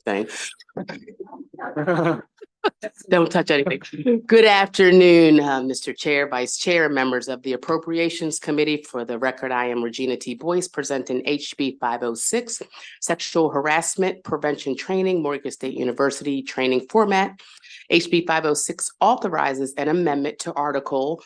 thing. Don't touch anything. Good afternoon, Mr. Chair, Vice Chair, members of the Appropriations Committee. For the record, I am Regina T. Boyce, presenting HB 506, Sexual Harassment Prevention Training, Morgan State University training format. HB 506 authorizes an amendment to Article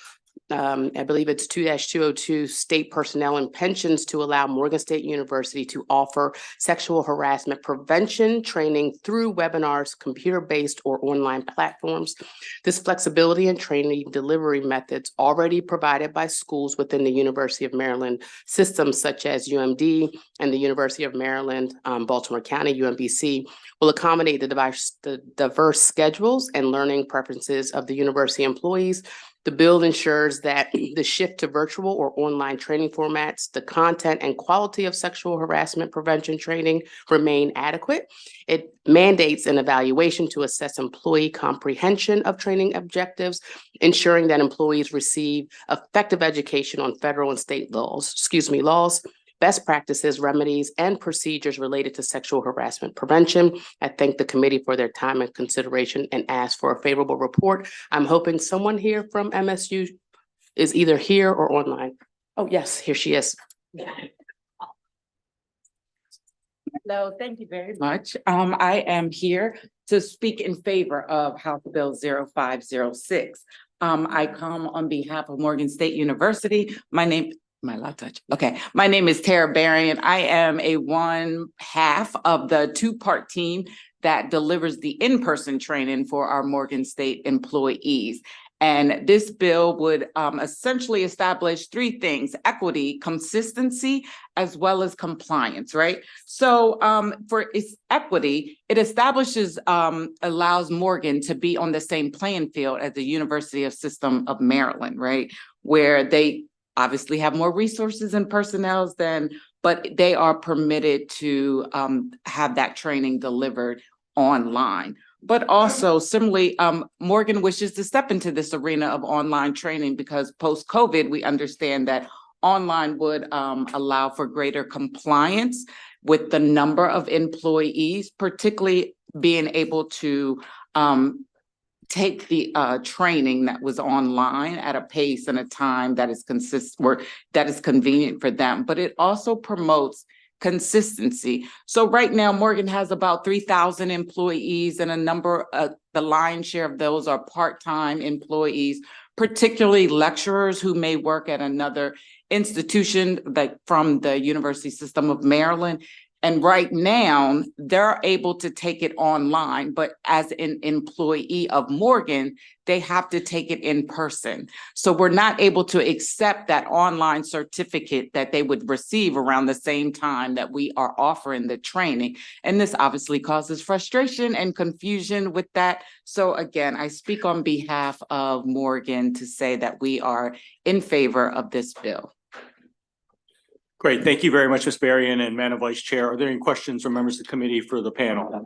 I believe it's 2-202 state personnel and pensions to allow Morgan State University to offer sexual harassment prevention training through webinars, computer-based or online platforms. This flexibility and training delivery methods already provided by schools within the University of Maryland systems such as UMD and the University of Maryland, Baltimore County, UMBC, will accommodate the diverse schedules and learning preferences of the university employees. The bill ensures that the shift to virtual or online training formats, the content and quality of sexual harassment prevention training remain adequate. It mandates an evaluation to assess employee comprehension of training objectives, ensuring that employees receive effective education on federal and state laws, best practices, remedies, and procedures related to sexual harassment prevention. I thank the committee for their time and consideration and ask for a favorable report. I'm hoping someone here from MSU is either here or online. Oh, yes, here she is. Hello, thank you very much. I am here to speak in favor of House Bill 0506. I come on behalf of Morgan State University. My name is Tara Berrien. I am one half of the two-part team that delivers the in-person training for our Morgan State employees. And this bill would essentially establish three things: equity, consistency, as well as compliance, right? So for its equity, it establishes, allows Morgan to be on the same playing field as the University of System of Maryland, right? Where they obviously have more resources and personnel but they are permitted to have that training delivered online. But also similarly, Morgan wishes to step into this arena of online training because post-COVID, we understand that online would allow for greater compliance with the number of employees, particularly being able to take the training that was online at a pace and a time that is consistent or that is convenient for them. But it also promotes consistency. So right now, Morgan has about 3,000 employees, and the lion's share of those are part-time employees, particularly lecturers who may work at another institution, like from the University System of Maryland. And right now, they're able to take it online, but as an employee of Morgan, they have to take it in person. So we're not able to accept that online certificate that they would receive around the same time that we are offering the training. And this obviously causes frustration and confusion with that. So again, I speak on behalf of Morgan to say that we are in favor of this bill. Great. Thank you very much, Ms. Berrien and Madam Vice Chair. Are there any questions from members of the committee for the panel?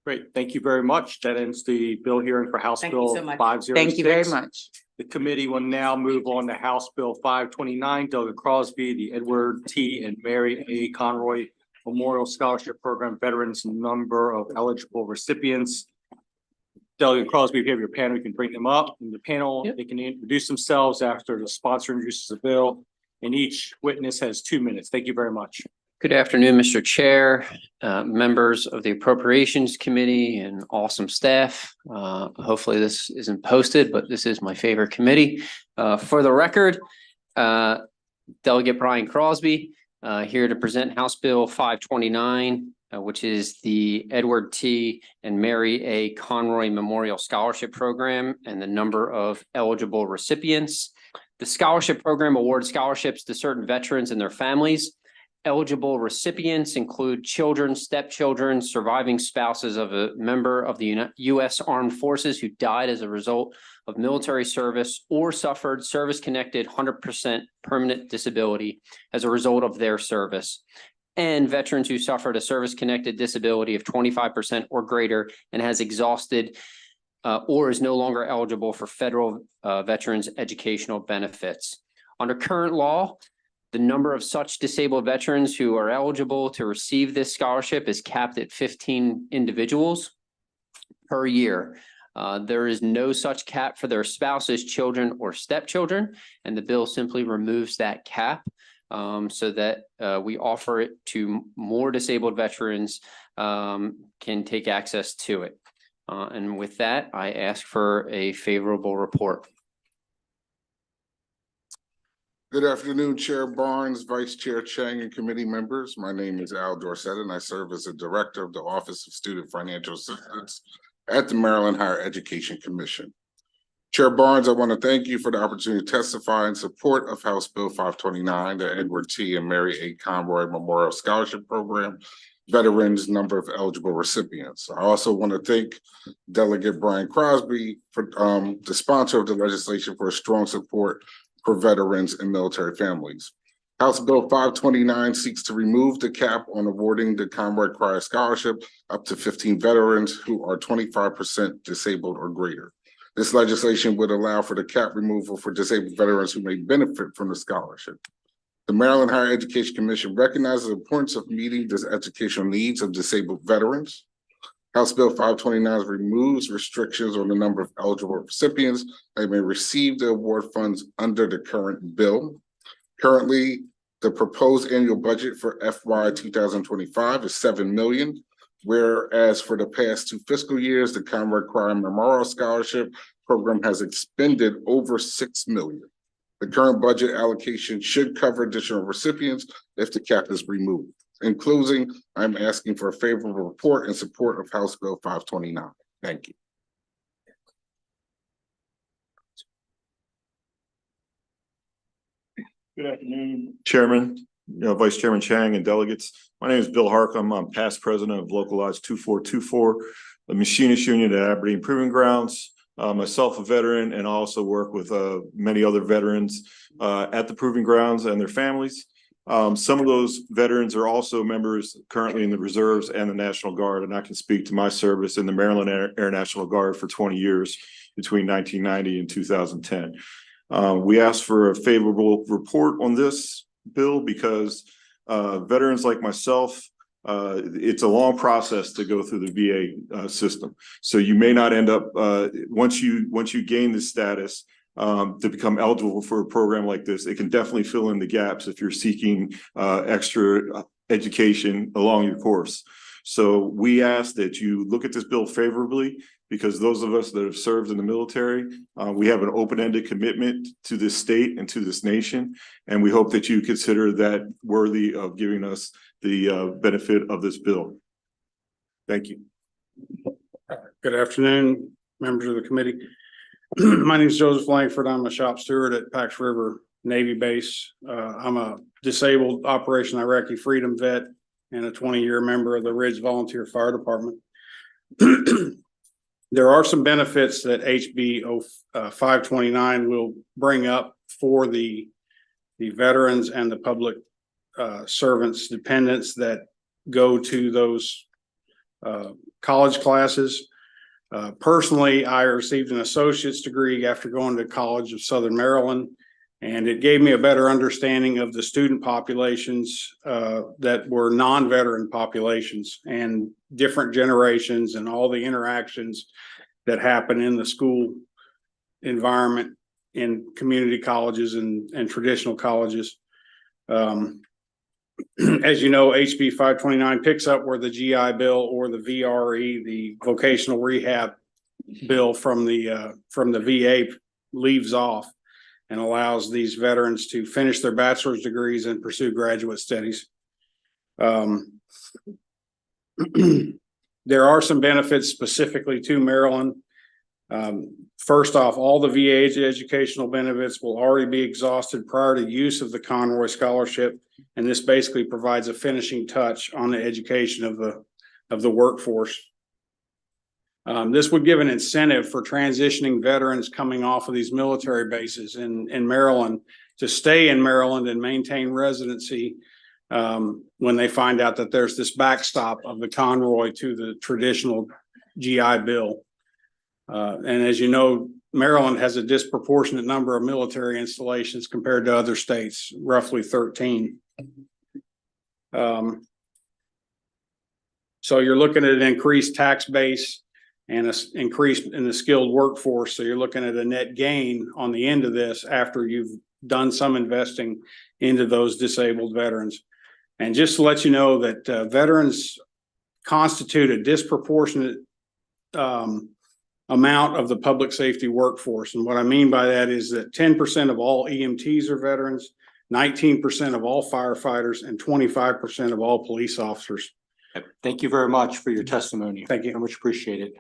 Great. Thank you very much. That ends the bill hearing for House Bill 506. Thank you very much. The committee will now move on to House Bill 529, Delegate Crosby, the Edward T. and Mary A. Conroy Memorial Scholarship Program veterans number of eligible recipients. Delegate Crosby, if you have your panel, you can bring them up. In the panel, They can introduce themselves after the sponsor introduces the bill, and each witness has 2 minutes. Thank you very much. Good afternoon, Mr. Chair, members of the Appropriations Committee, and awesome staff. Hopefully this isn't posted, but this is my favorite committee. For the record, Delegate Brian Crosby, here to present House Bill 529. Which is the Edward T. and Mary A. Conroy Memorial Scholarship Program and the number of eligible recipients. The scholarship program awards scholarships to certain veterans and their families. Eligible recipients include children, stepchildren, surviving spouses of a member of the U.S. Armed Forces who died as a result of military service or suffered service-connected 100% permanent disability as a result of their service, and veterans who suffered a service-connected disability of 25% or greater and has exhausted or is no longer eligible for federal veterans educational benefits. Under current law, The number of such disabled veterans who are eligible to receive this scholarship is capped at 15 individuals per year. There is no such cap for their spouses, children, or stepchildren, and the bill simply removes that cap so that we offer it to more disabled veterans can take access to it. And with that, I ask for a favorable report. Good afternoon, Chair Barnes, Vice Chair Chang, and committee members. My name is Al Dorset, and I serve as the Director of the Office of Student Financial Assistance at the Maryland Higher Education Commission. Chair Barnes, I want to thank you for the opportunity to testify in support of House Bill 529, the Edward T. and Mary A. Conroy Memorial Scholarship Program, veterans number of eligible recipients. I also want to thank Delegate Brian Crosby for the sponsor of the legislation for strong support for veterans and military families. House Bill 529 seeks to remove the cap on awarding the Conroy Crier Scholarship up to 15 veterans who are 25% disabled or greater. This legislation would allow for the cap removal for disabled veterans who may benefit from the scholarship. The Maryland Higher Education Commission recognizes the importance of meeting the educational needs of disabled veterans. House Bill 529 removes restrictions on the number of eligible recipients that may receive the award funds under the current bill. Currently, the proposed annual budget for FY 2025 is $7 million, whereas for the past 2 fiscal years, the Conroy Crier Memorial Scholarship Program has expended over $6 million. The current budget allocation should cover additional recipients if the cap is removed. In closing, I'm asking for a favorable report in support of House Bill 529. Thank you. Good afternoon, Chairman, Vice Chairman Chang, and delegates. My name is Bill Harcum. I'm past president of Local Lodge 2424, the Machinist Union at Aberdeen Proving Grounds. Myself, a veteran, and I also work with many other veterans at the Proving Grounds and their families. Some of those veterans are also members currently in the reserves and the National Guard, and I can speak to my service in the Maryland Air National Guard for 20 years between 1990 and 2010. We asked for a favorable report on this bill because veterans like myself, it's a long process to go through the VA system. So you may not end up once you gain this status to become eligible for a program like this. It can definitely fill in the gaps if you're seeking extra education along your course. So we ask that you look at this bill favorably, because those of us that have served in the military, we have an open-ended commitment to this state and to this nation. And we hope that you consider that worthy of giving us the benefit of this bill. Thank you. Good afternoon, members of the committee. My name is Joseph Langford. I'm a shop steward at Pax River Navy Base. I'm a disabled Operation Iraqi Freedom vet and a 20-year member of the Ridge Volunteer Fire Department. There are some benefits that HB 529 will bring up for the veterans and the public servants, dependents that go to those college classes. Personally, I received an associate's degree after going to College of Southern Maryland, and it gave me a better understanding of the student populations that were non-veteran populations and different generations and all the interactions that happen in the school environment in community colleges and traditional colleges. As you know, HB 529 picks up where the GI Bill or the VRE, the vocational rehab bill from the VA leaves off, and allows these veterans to finish their bachelor's degrees and pursue graduate studies. There are some benefits specifically to Maryland. First off, all the VA educational benefits will already be exhausted prior to use of the Conroy Scholarship, and this basically provides a finishing touch on the education of the workforce. This would give an incentive for transitioning veterans coming off of these military bases in Maryland to stay in Maryland and maintain residency when they find out that there's this backstop of the Conroy to the traditional GI Bill. And as you know, Maryland has a disproportionate number of military installations compared to other states, roughly 13. So you're looking at an increased tax base and an increase in the skilled workforce. So you're looking at a net gain on the end of this after you've done some investing into those disabled veterans. And just to let you know that veterans constitute a disproportionate amount of the public safety workforce. And what I mean by that is that 10% of all EMTs are veterans, 19% of all firefighters, and 25% of all police officers. Thank you very much for your testimony. Thank you. I much appreciate it.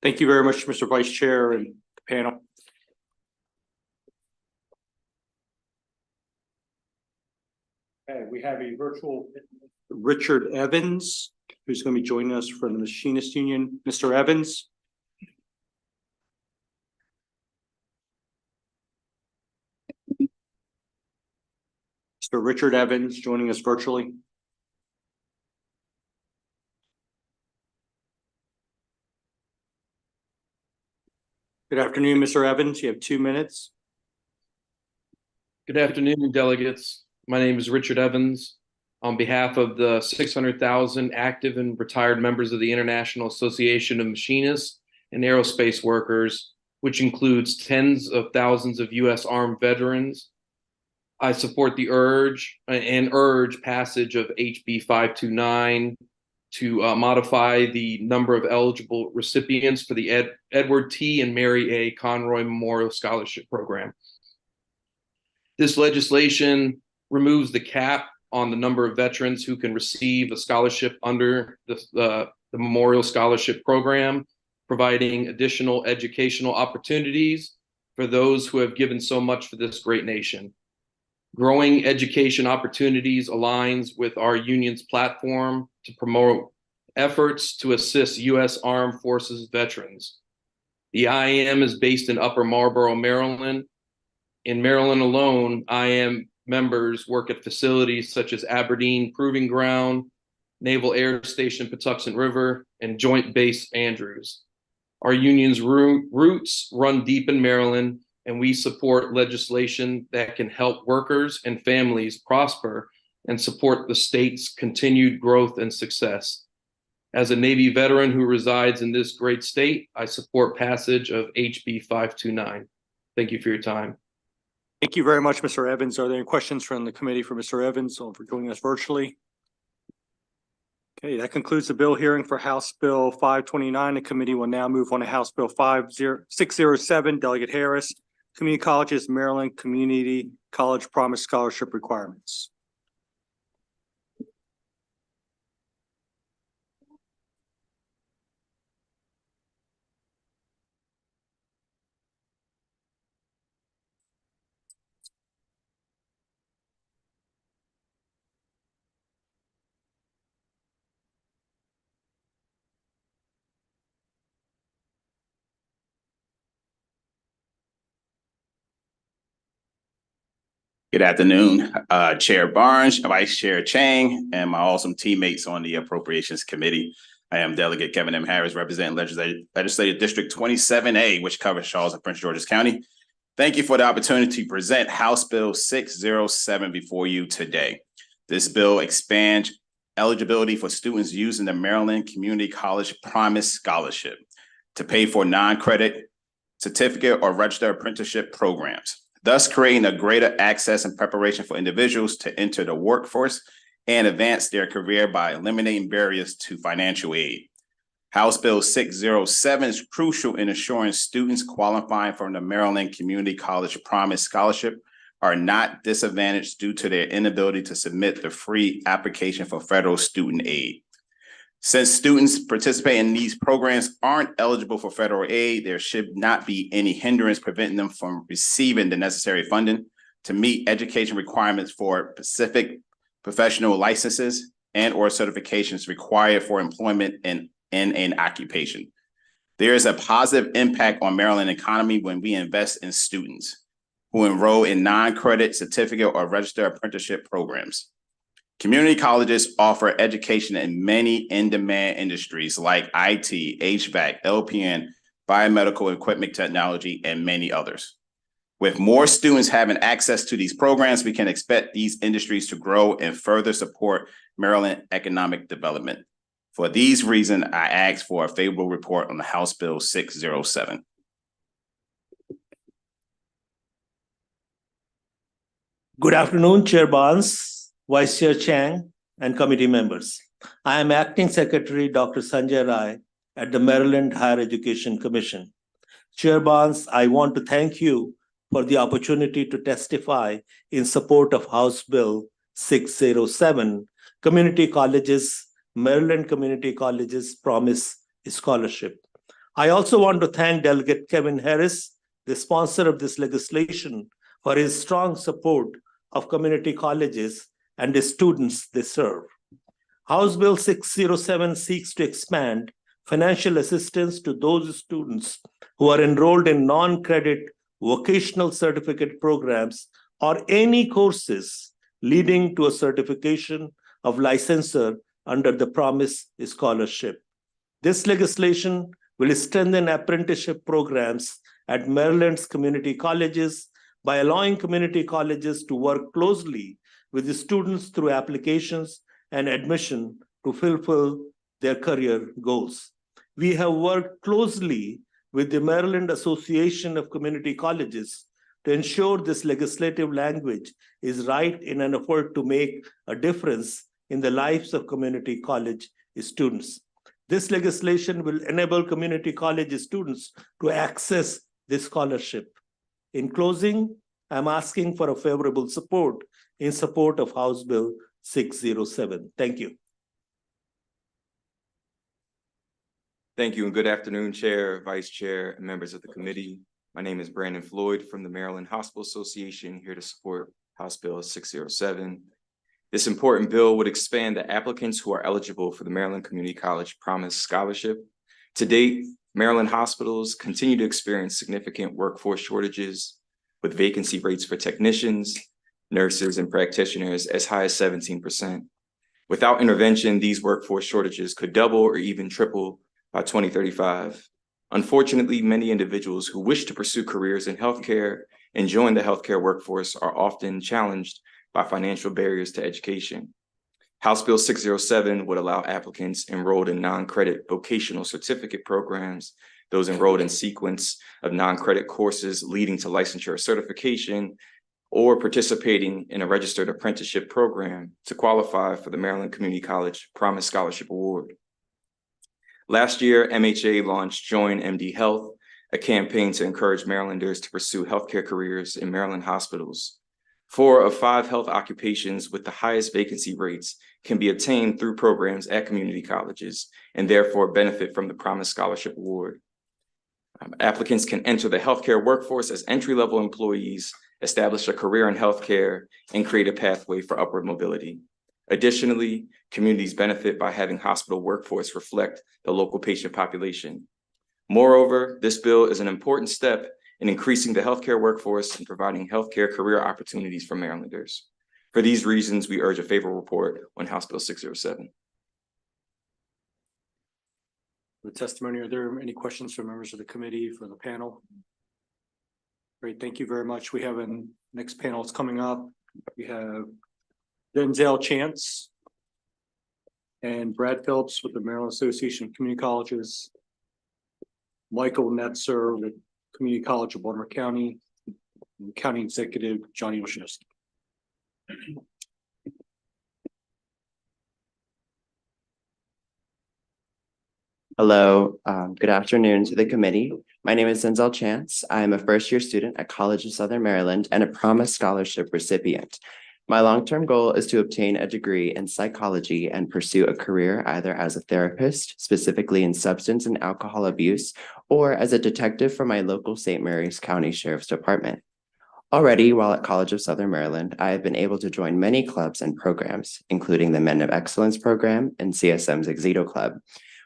Thank you very much, Mr. Vice Chair and the panel. Okay, we have a virtual Richard Evans, who's going to be joining us from the Machinist Union. Mr. Evans. Mr. Richard Evans joining us virtually. Good afternoon, Mr. Evans. You have 2 minutes. Good afternoon, delegates. My name is Richard Evans. On behalf of the 600,000 active and retired members of the International Association of Machinists and Aerospace Workers, which includes tens of thousands of U.S. Armed veterans, I support the urge passage of HB 529 to modify the number of eligible recipients for the Edward T. and Mary A. Conroy Memorial Scholarship Program. This legislation removes the cap on the number of veterans who can receive a scholarship under the Memorial Scholarship Program, providing additional educational opportunities for those who have given so much for this great nation. Growing education opportunities aligns with our union's platform to promote efforts to assist U.S. Armed Forces veterans. The IAM is based in Upper Marlboro, Maryland. In Maryland alone, IAM members work at facilities such as Aberdeen Proving Ground, Naval Air Station Patuxent River, and Joint Base Andrews. Our union's roots run deep in Maryland, and we support legislation that can help workers and families prosper and support the state's continued growth and success. As a Navy veteran who resides in this great state, I support passage of HB 529. Thank you for your time. Thank you very much, Mr. Evans. Are there any questions from the committee for Mr. Evans or for joining us virtually? Okay, that concludes the bill hearing for House Bill 529. The committee will now move on to House Bill 607, Delegate Harris, Community Colleges, Maryland Community College Promise Scholarship Requirements. Good afternoon, Chair Barnes, Vice Chair Chang, and my awesome teammates on the Appropriations Committee. I am Delegate Kevin M. Harris, representing Legislative District 27A, which covers Charles and Prince George's County. Thank you for the opportunity to present House Bill 607 before you today. This bill expands eligibility for students using the Maryland Community College Promise Scholarship to pay for non-credit, certificate, or registered apprenticeship programs, thus creating a greater access and preparation for individuals to enter the workforce and advance their career by eliminating barriers to financial aid. House Bill 607 is crucial in ensuring students qualifying for the Maryland Community College Promise Scholarship are not disadvantaged due to their inability to submit the free application for federal student aid. Since students participating in these programs aren't eligible for federal aid, there should not be any hindrance preventing them from receiving the necessary funding to meet education requirements for specific professional licenses and or certifications required for employment in an occupation. There is a positive impact on Maryland economy when we invest in students who enroll in non-credit, certificate, or registered apprenticeship programs. Community colleges offer education in many in-demand industries like IT, HVAC, LPN, biomedical equipment technology, and many others. With more students having access to these programs, we can expect these industries to grow and further support Maryland economic development. For these reasons, I ask for a favorable report on the House Bill 607. Good afternoon, Chair Barnes, Vice Chair Chang, and committee members. I am Acting Secretary Dr. Sanjay Rai at the Maryland Higher Education Commission. Chair Barnes, I want to thank you for the opportunity to testify in support of House Bill 607, Community Colleges, Maryland Community Colleges Promise Scholarship. I also want to thank Delegate Kevin Harris, the sponsor of this legislation, for his strong support of community colleges and the students they serve. House Bill 607 seeks to expand financial assistance to those students who are enrolled in non-credit vocational certificate programs or any courses leading to a certification of licensure under the Promise Scholarship. This legislation will strengthen apprenticeship programs at Maryland's community colleges by allowing community colleges to work closely with the students through applications and admission to fulfill their career goals. We have worked closely with the Maryland Association of Community Colleges to ensure this legislative language is right in an effort to make a difference in the lives of community college students. This legislation will enable community college students to access this scholarship. In closing, I'm asking for a favorable support in support of House Bill 607. Thank you. Thank you and good afternoon, Chair, Vice Chair, and members of the committee. My name is Brandon Floyd from the Maryland Hospital Association, here to support House Bill 607. This important bill would expand the applicants who are eligible for the Maryland Community College Promise Scholarship. To date, Maryland hospitals continue to experience significant workforce shortages, with vacancy rates for technicians, nurses, and practitioners as high as 17%. Without intervention, these workforce shortages could double or even triple by 2035. Unfortunately, many individuals who wish to pursue careers in healthcare and join the healthcare workforce are often challenged by financial barriers to education. House Bill 607 would allow applicants enrolled in non-credit vocational certificate programs, those enrolled in sequence of non-credit courses leading to licensure or certification, or participating in a registered apprenticeship program to qualify for the Maryland Community College Promise Scholarship Award. Last year, MHA launched Join MD Health, a campaign to encourage Marylanders to pursue healthcare careers in Maryland hospitals. 4 of 5 health occupations with the highest vacancy rates can be obtained through programs at community colleges and therefore benefit from the Promise Scholarship Award. Applicants can enter the healthcare workforce as entry-level employees, establish a career in healthcare, and create a pathway for upward mobility. Additionally, communities benefit by having hospital workforce reflect the local patient population. Moreover, this bill is an important step in increasing the healthcare workforce and providing healthcare career opportunities for Marylanders. For these reasons, we urge a favorable report on House Bill 607. The testimony, are there any questions from members of the committee for the panel? Great, thank you very much. We have a next panel that's coming up. We have Denzel Chance and Brad Phillips with the Maryland Association of Community Colleges, Michael Netzer with Community College of Baltimore County, and County Executive Johnny Olszewski. Hello, good afternoon to the committee. My name is Denzel Chance. I am a first-year student at College of Southern Maryland and a Promise Scholarship recipient. My long-term goal is to obtain a degree in psychology and pursue a career either as a therapist, specifically in substance and alcohol abuse, or as a detective for my local St. Mary's County Sheriff's Department. Already, while at College of Southern Maryland, I have been able to join many clubs and programs, including the Men of Excellence program and CSM's Exito Club.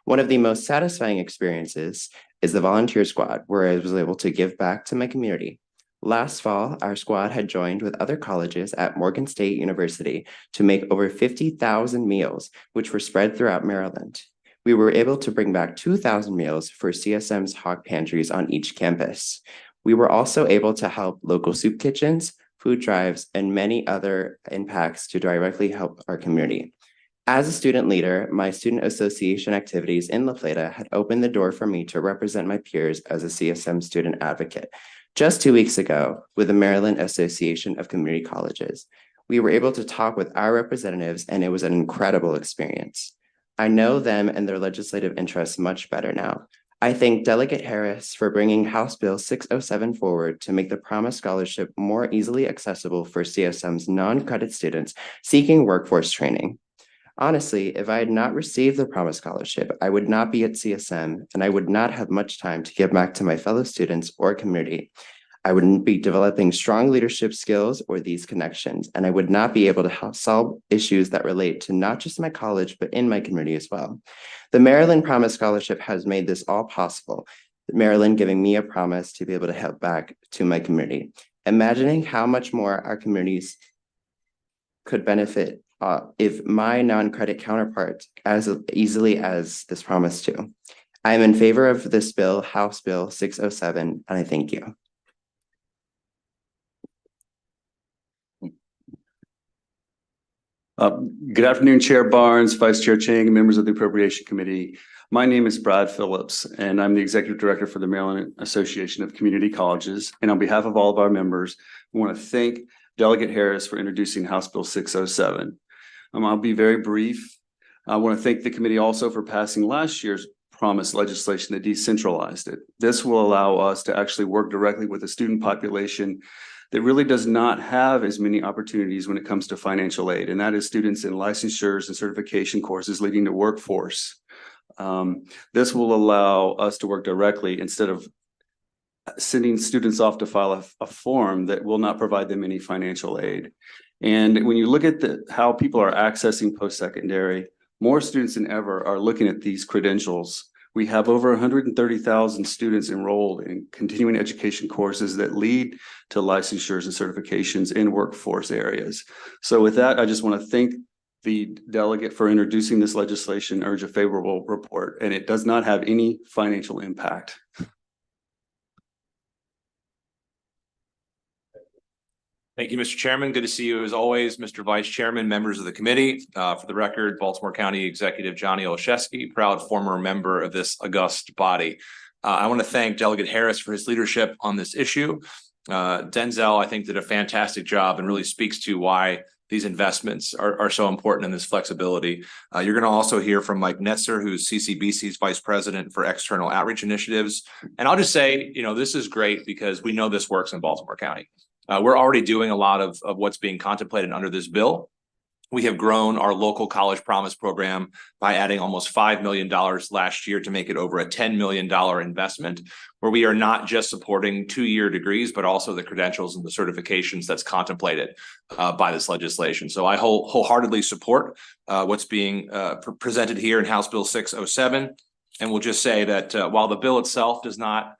One of the most satisfying experiences is the volunteer squad, where I was able to give back to my community. Last fall, our squad had joined with other colleges at Morgan State University to make over 50,000 meals, which were spread throughout Maryland. We were able to bring back 2,000 meals for CSM's hog pantries on each campus. We were also able to help local soup kitchens, food drives, and many other impacts to directly help our community. As a student leader, my student association activities in La Plata had opened the door for me to represent my peers as a CSM student advocate. Just 2 weeks ago, with the Maryland Association of Community Colleges, we were able to talk with our representatives, and it was an incredible experience. I know them and their legislative interests much better now. I thank Delegate Harris for bringing House Bill 607 forward to make the Promise Scholarship more easily accessible for CSM's non-credit students seeking workforce training. Honestly, if I had not received the Promise Scholarship, I would not be at CSM, and I would not have much time to give back to my fellow students or community. I wouldn't be developing strong leadership skills or these connections, and I would not be able to help solve issues that relate to not just my college, but in my community as well. The Maryland Promise Scholarship has made this all possible. Maryland giving me a promise to be able to help back to my community. Imagining how much more our communities could benefit if my non-credit counterparts as easily as this promise to. I am in favor of this bill, House Bill 607, and I thank you. Good afternoon, Chair Barnes, Vice Chair Chang, and members of the Appropriation Committee. My name is Brad Phillips, and I'm the Executive Director for the Maryland Association of Community Colleges. And on behalf of all of our members, I want to thank Delegate Harris for introducing House Bill 607. I'll be very brief. I want to thank the committee also for passing last year's promise legislation that decentralized it. This will allow us to actually work directly with a student population that really does not have as many opportunities when it comes to financial aid, and that is students in licensures and certification courses leading to workforce. This will allow us to work directly instead of sending students off to file a form that will not provide them any financial aid. And when you look at how people are accessing post-secondary, more students than ever are looking at these credentials. We have over 130,000 students enrolled in continuing education courses that lead to licensures and certifications in workforce areas. So with that, I just want to thank the delegate for introducing this legislation, urge a favorable report, and it does not have any financial impact. Thank you, Mr. Chairman. Good to see you as always, Mr. Vice Chairman, members of the committee. For the record, Baltimore County Executive Johnny Olszewski, proud former member of this august body. I want to thank Delegate Harris for his leadership on this issue. Denzel, I think, did a fantastic job and really speaks to why these investments are so important in this flexibility. You're going to also hear from Mike Netzer, who's CCBC's Vice President for External Outreach Initiatives. And I'll just say, this is great because we know this works in Baltimore County. We're already doing a lot of what's being contemplated under this bill. We have grown our local college promise program by adding almost $5 million last year to make it over a $10 million investment, where we are not just supporting 2-year degrees, but also the credentials and the certifications that's contemplated by this legislation. So I wholeheartedly support what's being presented here in House Bill 607. And we'll just say that while the bill itself does not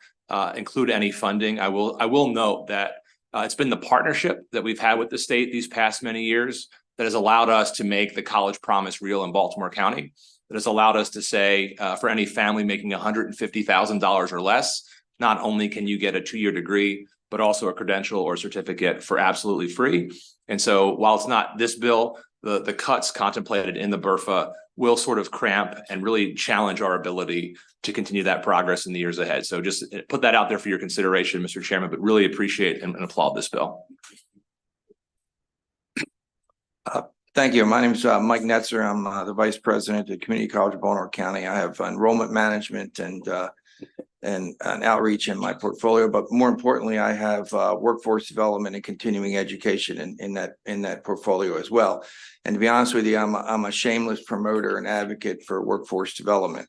include any funding, I will note that it's been the partnership that we've had with the state these past many years that has allowed us to make the college promise real in Baltimore County, that has allowed us to say for any family making $150,000 or less, not only can you get a 2-year degree, but also a credential or certificate for absolutely free. And so while it's not this bill, the cuts contemplated in the BRFA will sort of cramp and really challenge our ability to continue that progress in the years ahead. So just put that out there for your consideration, Mr. Chairman, but really appreciate and applaud this bill. Thank you. My name is Mike Netzer. I'm the Vice President at Community College of Baltimore County. I have enrollment management and outreach in my portfolio, but more importantly, I have workforce development and continuing education in that portfolio as well. And to be honest with you, I'm a shameless promoter and advocate for workforce development.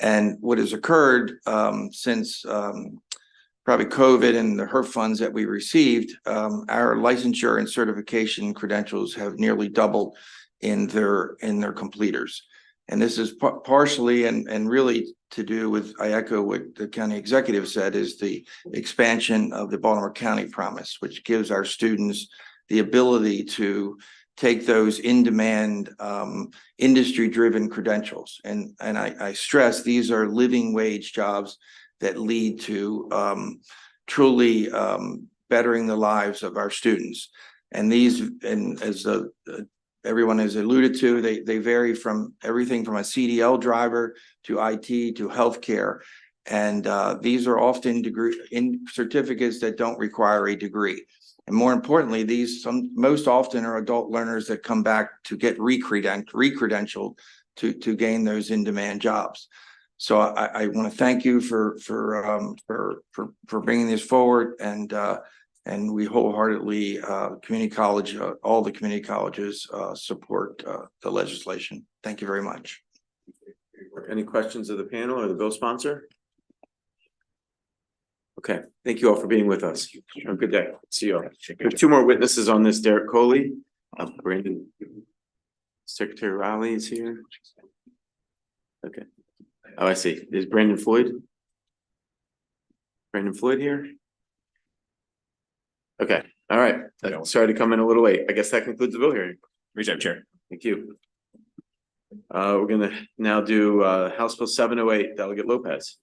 And what has occurred since probably COVID and the HERF funds that we received, our licensure and certification credentials have nearly doubled in their completers. And this is partially and really to do with, I echo what the county executive said, is the expansion of the Baltimore County Promise, which gives our students the ability to take those in-demand industry-driven credentials. And I stress these are living wage jobs that lead to truly bettering the lives of our students. And these, and as everyone has alluded to, they vary from everything from a CDL driver to IT to healthcare. And these are often certificates that don't require a degree. And more importantly, these most often are adult learners that come back to get re-credentialed to gain those in-demand jobs. So I want to thank you for bringing this forward, and we wholeheartedly community college, all the community colleges support the legislation. Thank you very much. Any questions of the panel or the bill sponsor? Okay, thank you all for being with us. Have a good day. See you all. We have two more witnesses on this. Derek Coley, Brandon, Secretary Riley is here. Okay. Oh, I see. Is Brandon Floyd? Brandon Floyd here? Okay, all right. Sorry to come in a little late. I guess that concludes the bill hearing. Great job, Chair. Thank you. We're gonna now do House Bill 708, Delegate Lopez.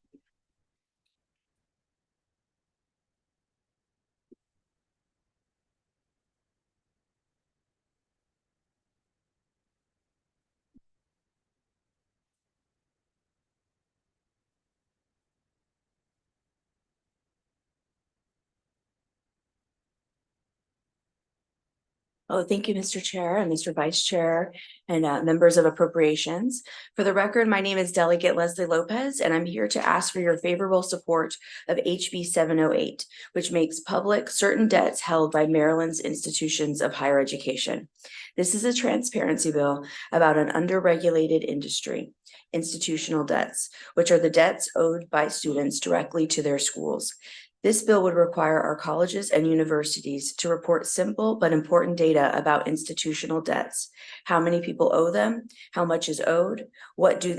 Oh, thank you, Mr. Chair and Mr. Vice Chair and members of Appropriations. For the record, my name is Delegate Leslie Lopez, and I'm here to ask for your favorable support of HB 708, which makes public certain debts held by Maryland's institutions of higher education. This is a transparency bill about an underregulated industry, institutional debts, which are the debts owed by students directly to their schools. This bill would require our colleges and universities to report simple but important data about institutional debts. How many people owe them, how much is owed, how do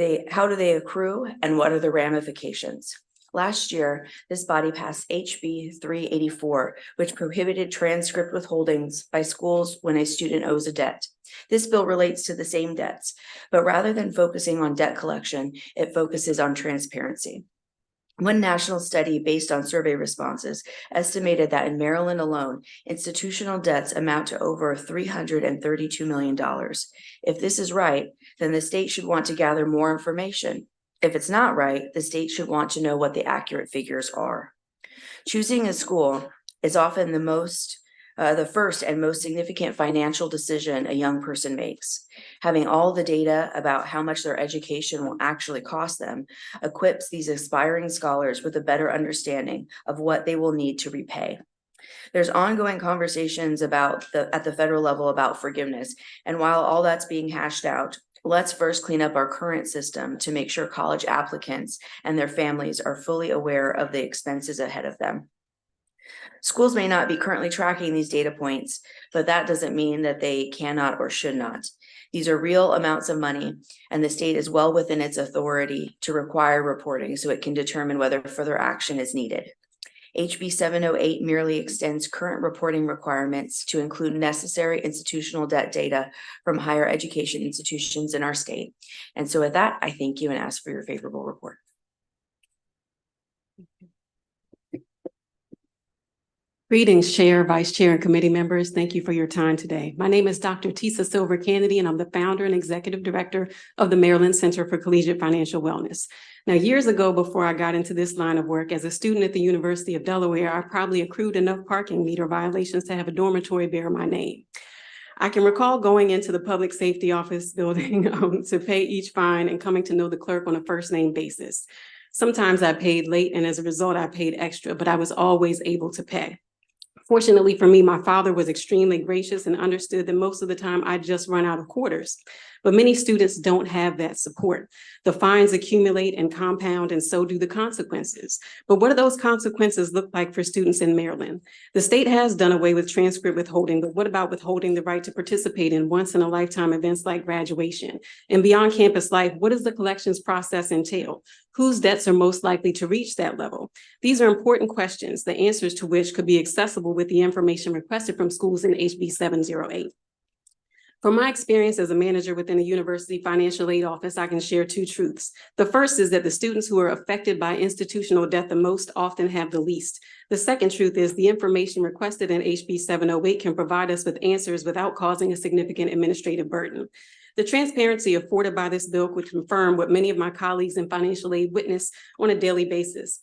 they accrue, and what are the ramifications? Last year, this body passed HB 384, which prohibited transcript withholdings by schools when a student owes a debt. This bill relates to the same debts, but rather than focusing on debt collection, it focuses on transparency. One national study based on survey responses estimated that in Maryland alone, institutional debts amount to over $332 million. If this is right, then the state should want to gather more information. If it's not right, the state should want to know what the accurate figures are. Choosing a school is often the first and most significant financial decision a young person makes. Having all the data about how much their education will actually cost them equips these aspiring scholars with a better understanding of what they will need to repay. There's ongoing conversations at the federal level about forgiveness, and while all that's being hashed out, let's first clean up our current system to make sure college applicants and their families are fully aware of the expenses ahead of them. Schools may not be currently tracking these data points, but that doesn't mean that they cannot or should not. These are real amounts of money, and the state is well within its authority to require reporting so it can determine whether further action is needed. HB 708 merely extends current reporting requirements to include necessary institutional debt data from higher education institutions in our state. And so with that, I thank you and ask for your favorable report. Greetings, Chair, Vice Chair, and committee members. Thank you for your time today. My name is Dr. Tisa Silver Kennedy, and I'm the founder and executive director of the Maryland Center for Collegiate Financial Wellness. Now, years ago, before I got into this line of work, as a student at the University of Delaware, I probably accrued enough parking meter violations to have a dormitory bear my name. I can recall going into the public safety office building to pay each fine and coming to know the clerk on a first name basis. Sometimes I paid late, and as a result, I paid extra, but I was always able to pay. Fortunately for me, my father was extremely gracious and understood that most of the time I just run out of quarters. But many students don't have that support. The fines accumulate and compound, and so do the consequences. But what do those consequences look like for students in Maryland? The state has done away with transcript withholding, but what about withholding the right to participate in once-in-a-lifetime events like graduation? And beyond campus life, what does the collections process entail? Whose debts are most likely to reach that level? These are important questions, the answers to which could be accessible with the information requested from schools in HB 708. From my experience as a manager within a university financial aid office, I can share two truths. The first is that the students who are affected by institutional debt the most often have the least. The second truth is the information requested in HB 708 can provide us with answers without causing a significant administrative burden. The transparency afforded by this bill would confirm what many of my colleagues in financial aid witness on a daily basis,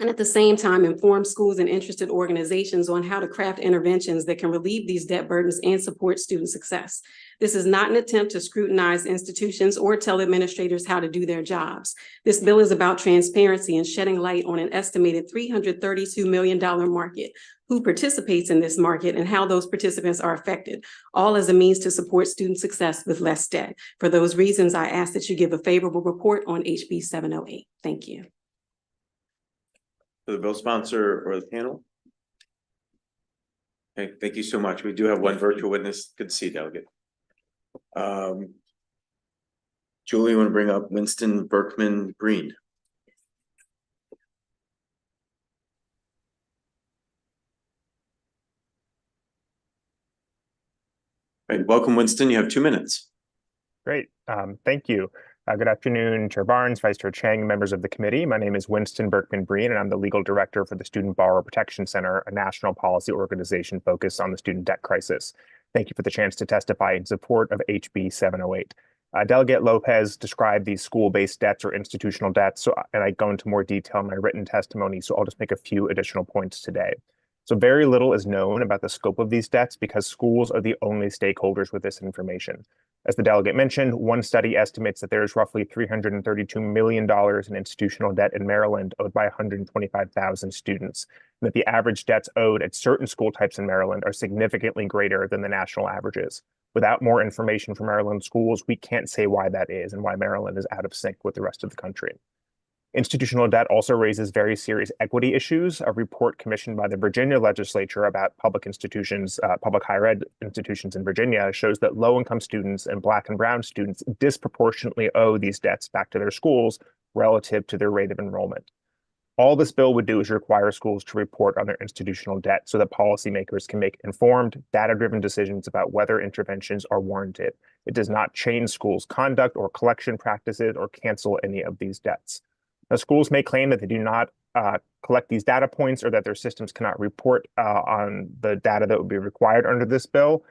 and at the same time inform schools and interested organizations on how to craft interventions that can relieve these debt burdens and support student success. This is not an attempt to scrutinize institutions or tell administrators how to do their jobs. This bill is about transparency and shedding light on an estimated $332 million market, who participates in this market and how those participants are affected, all as a means to support student success with less debt. For those reasons, I ask that you give a favorable report on HB 708. Thank you. The bill sponsor or the panel? Okay, thank you so much. We do have one virtual witness. Good to see you, Delegate. Julie, you want to bring up Winston Berkman Breen? Right, welcome, Winston. You have 2 minutes. Great. Thank you. Good afternoon, Chair Barnes, Vice Chair Chang, members of the committee. My name is Winston Berkman Breen, and I'm the legal director for the Student Borrower Protection Center, a national policy organization focused on the student debt crisis. Thank you for the chance to testify in support of HB 708. Delegate Lopez described these school-based debts or institutional debts, and I go into more detail in my written testimony, so I'll just make a few additional points today. So very little is known about the scope of these debts because schools are the only stakeholders with this information. As the delegate mentioned, one study estimates that there is roughly $332 million in institutional debt in Maryland owed by 125,000 students, and that the average debts owed at certain school types in Maryland are significantly greater than the national averages. Without more information from Maryland schools, we can't say why that is and why Maryland is out of sync with the rest of the country. Institutional debt also raises very serious equity issues. A report commissioned by the Virginia legislature about public institutions, public higher ed institutions in Virginia shows that low-income students and Black and Brown students disproportionately owe these debts back to their schools relative to their rate of enrollment. All this bill would do is require schools to report on their institutional debt so that policymakers can make informed, data-driven decisions about whether interventions are warranted. It does not change schools' conduct or collection practices or cancel any of these debts. Now, schools may claim that they do not collect these data points or that their systems cannot report on the data that would be required under this bill.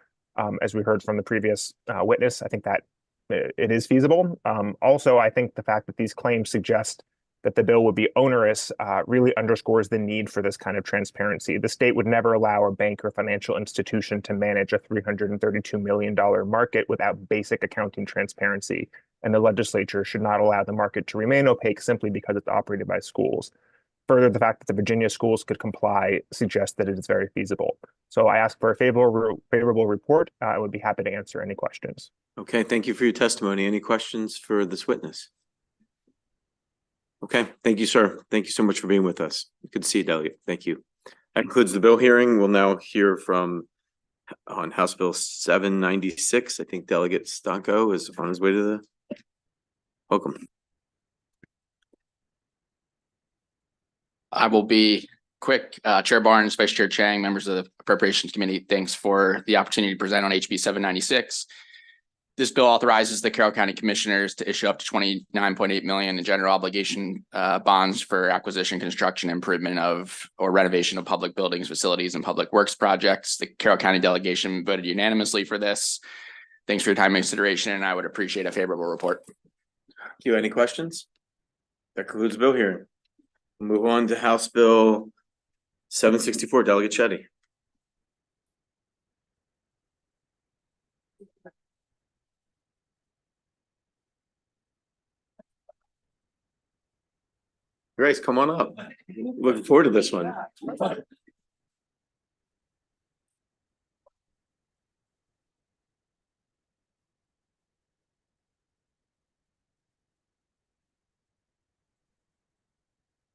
As we heard from the previous witness, I think that it is feasible. Also, I think the fact that these claims suggest that the bill would be onerous really underscores the need for this kind of transparency. The state would never allow a bank or financial institution to manage a $332 million market without basic accounting transparency. And the legislature should not allow the market to remain opaque simply because it's operated by schools. Further, the fact that the Virginia schools could comply suggests that it is very feasible. So I ask for a favorable report. I would be happy to answer any questions. Okay, thank you for your testimony. Any questions for this witness? Okay, thank you, sir. Thank you so much for being with us. Good to see you, Delegate. Thank you. That concludes the bill hearing. We'll now hear from on House Bill 796. I think Delegate Stanko is on his way to the welcome. I will be quick. Chair Barnes, Vice Chair Chang, members of the Appropriations Committee, thanks for the opportunity to present on HB 796. This bill authorizes the Carroll County Commissioners to issue up to $29.8 million in general obligation bonds for acquisition, construction, improvement of or renovation of public buildings, facilities, and public works projects. The Carroll County delegation voted unanimously for this. Thanks for your time and consideration, and I would appreciate a favorable report. Thank you. Any questions? That concludes the bill hearing. We'll move on to House Bill 764, Delegate Shetty. Grace, come on up. Looking forward to this one.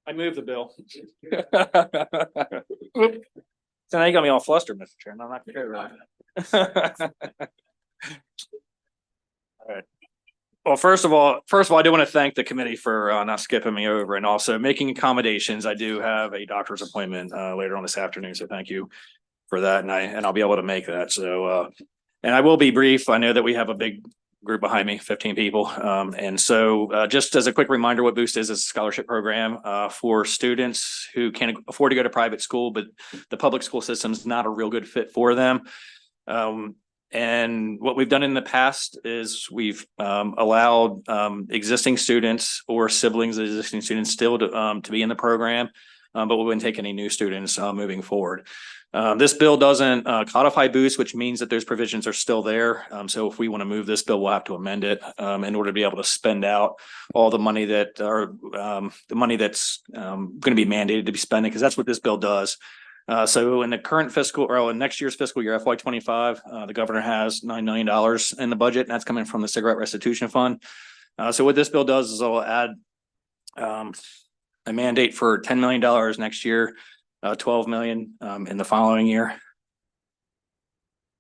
I move the bill. So now you got me all flustered, Mr. Chairman. I'm not sure. All right. Well, first of all, I do want to thank the committee for not skipping me over and also making accommodations. I do have a doctor's appointment later on this afternoon, so thank you for that, and I'll be able to make that. So And I will be brief. I know that we have a big group behind me, 15 people. And so just as a quick reminder, what Boost is a scholarship program for students who can't afford to go to private school, but the public school system is not a real good fit for them. And what we've done in the past is we've allowed existing students or siblings of existing students still to be in the program, but we wouldn't take any new students moving forward. This bill doesn't codify Boost, which means that those provisions are still there. So if we want to move this bill, we'll have to amend it in order to be able to spend out all the money that are the money that's going to be mandated to be spending, because that's what this bill does. So in the current fiscal or in next year's fiscal year, FY25, the governor has $9 million in the budget, and that's coming from the cigarette restitution fund. So what this bill does is it'll add a mandate for $10 million next year, 12 million in the following year.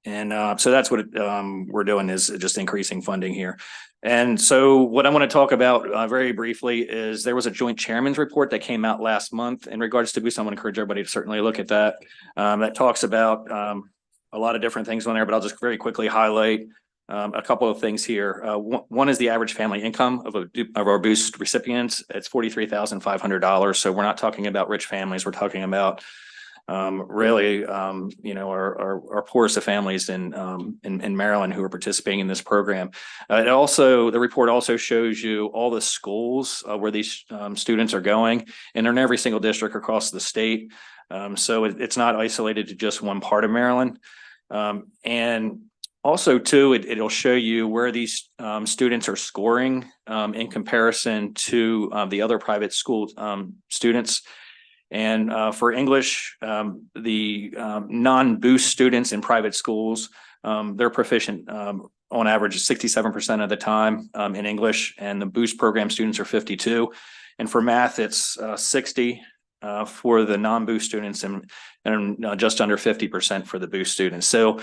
And so that's what we're doing, is just increasing funding here. And so what I want to talk about very briefly is there was a joint chairman's report that came out last month in regards to Boost. I want to encourage everybody to certainly look at that. That talks about a lot of different things on there, but I'll just very quickly highlight a couple of things here. One is the average family income of our Boost recipients. It's $43,500. So we're not talking about rich families. We're talking about really, our poorest of families in Maryland who are participating in this program. The report also shows you all the schools where these students are going, and they're in every single district across the state. So it's not isolated to just one part of Maryland. And also too, it'll show you where these students are scoring in comparison to the other private school students. And for English, the non-Boost students in private schools, they're proficient on average 67% of the time in English, and the Boost program students are 52. And for math, it's 60 for the non-Boost students and just under 50% for the Boost students. So